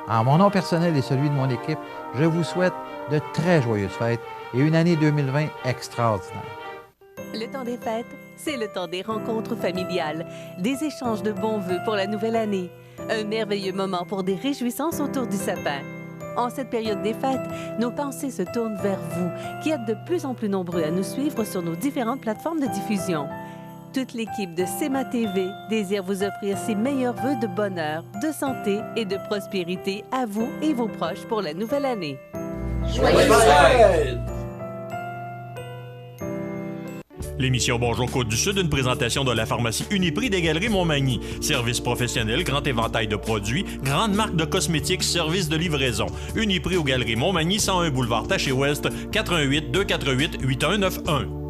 En mon nom personnel et celui de mon équipe, je vous souhaite de très joyeuses fêtes et une année 2020 extraordinaire. Le temps des fêtes, c'est le temps des rencontres familiales, des échanges de bons vœux pour la nouvelle année, un merveilleux moment pour des réjouissances autour du sapin. En cette période des fêtes, nos pensées se tournent vers vous, qui êtes de plus en plus nombreux à nous suivre sur nos différentes plateformes de diffusion. Toute l'équipe de C'est ma TV désire vous offrir ses meilleurs vœux de bonheur, de santé et de prospérité à vous et vos proches pour la nouvelle année. Joyeuses fêtes! L'émission Bonjour Côte-du-Sud, une présentation de la pharmacie Uniprix des Galeries Montmagny. Service professionnel, grand éventail de produits, grande marque de cosmétiques, service de livraison. Uniprix aux Galeries Montmagny, 101 boulevard Taché-Ouest, 88 248 8191.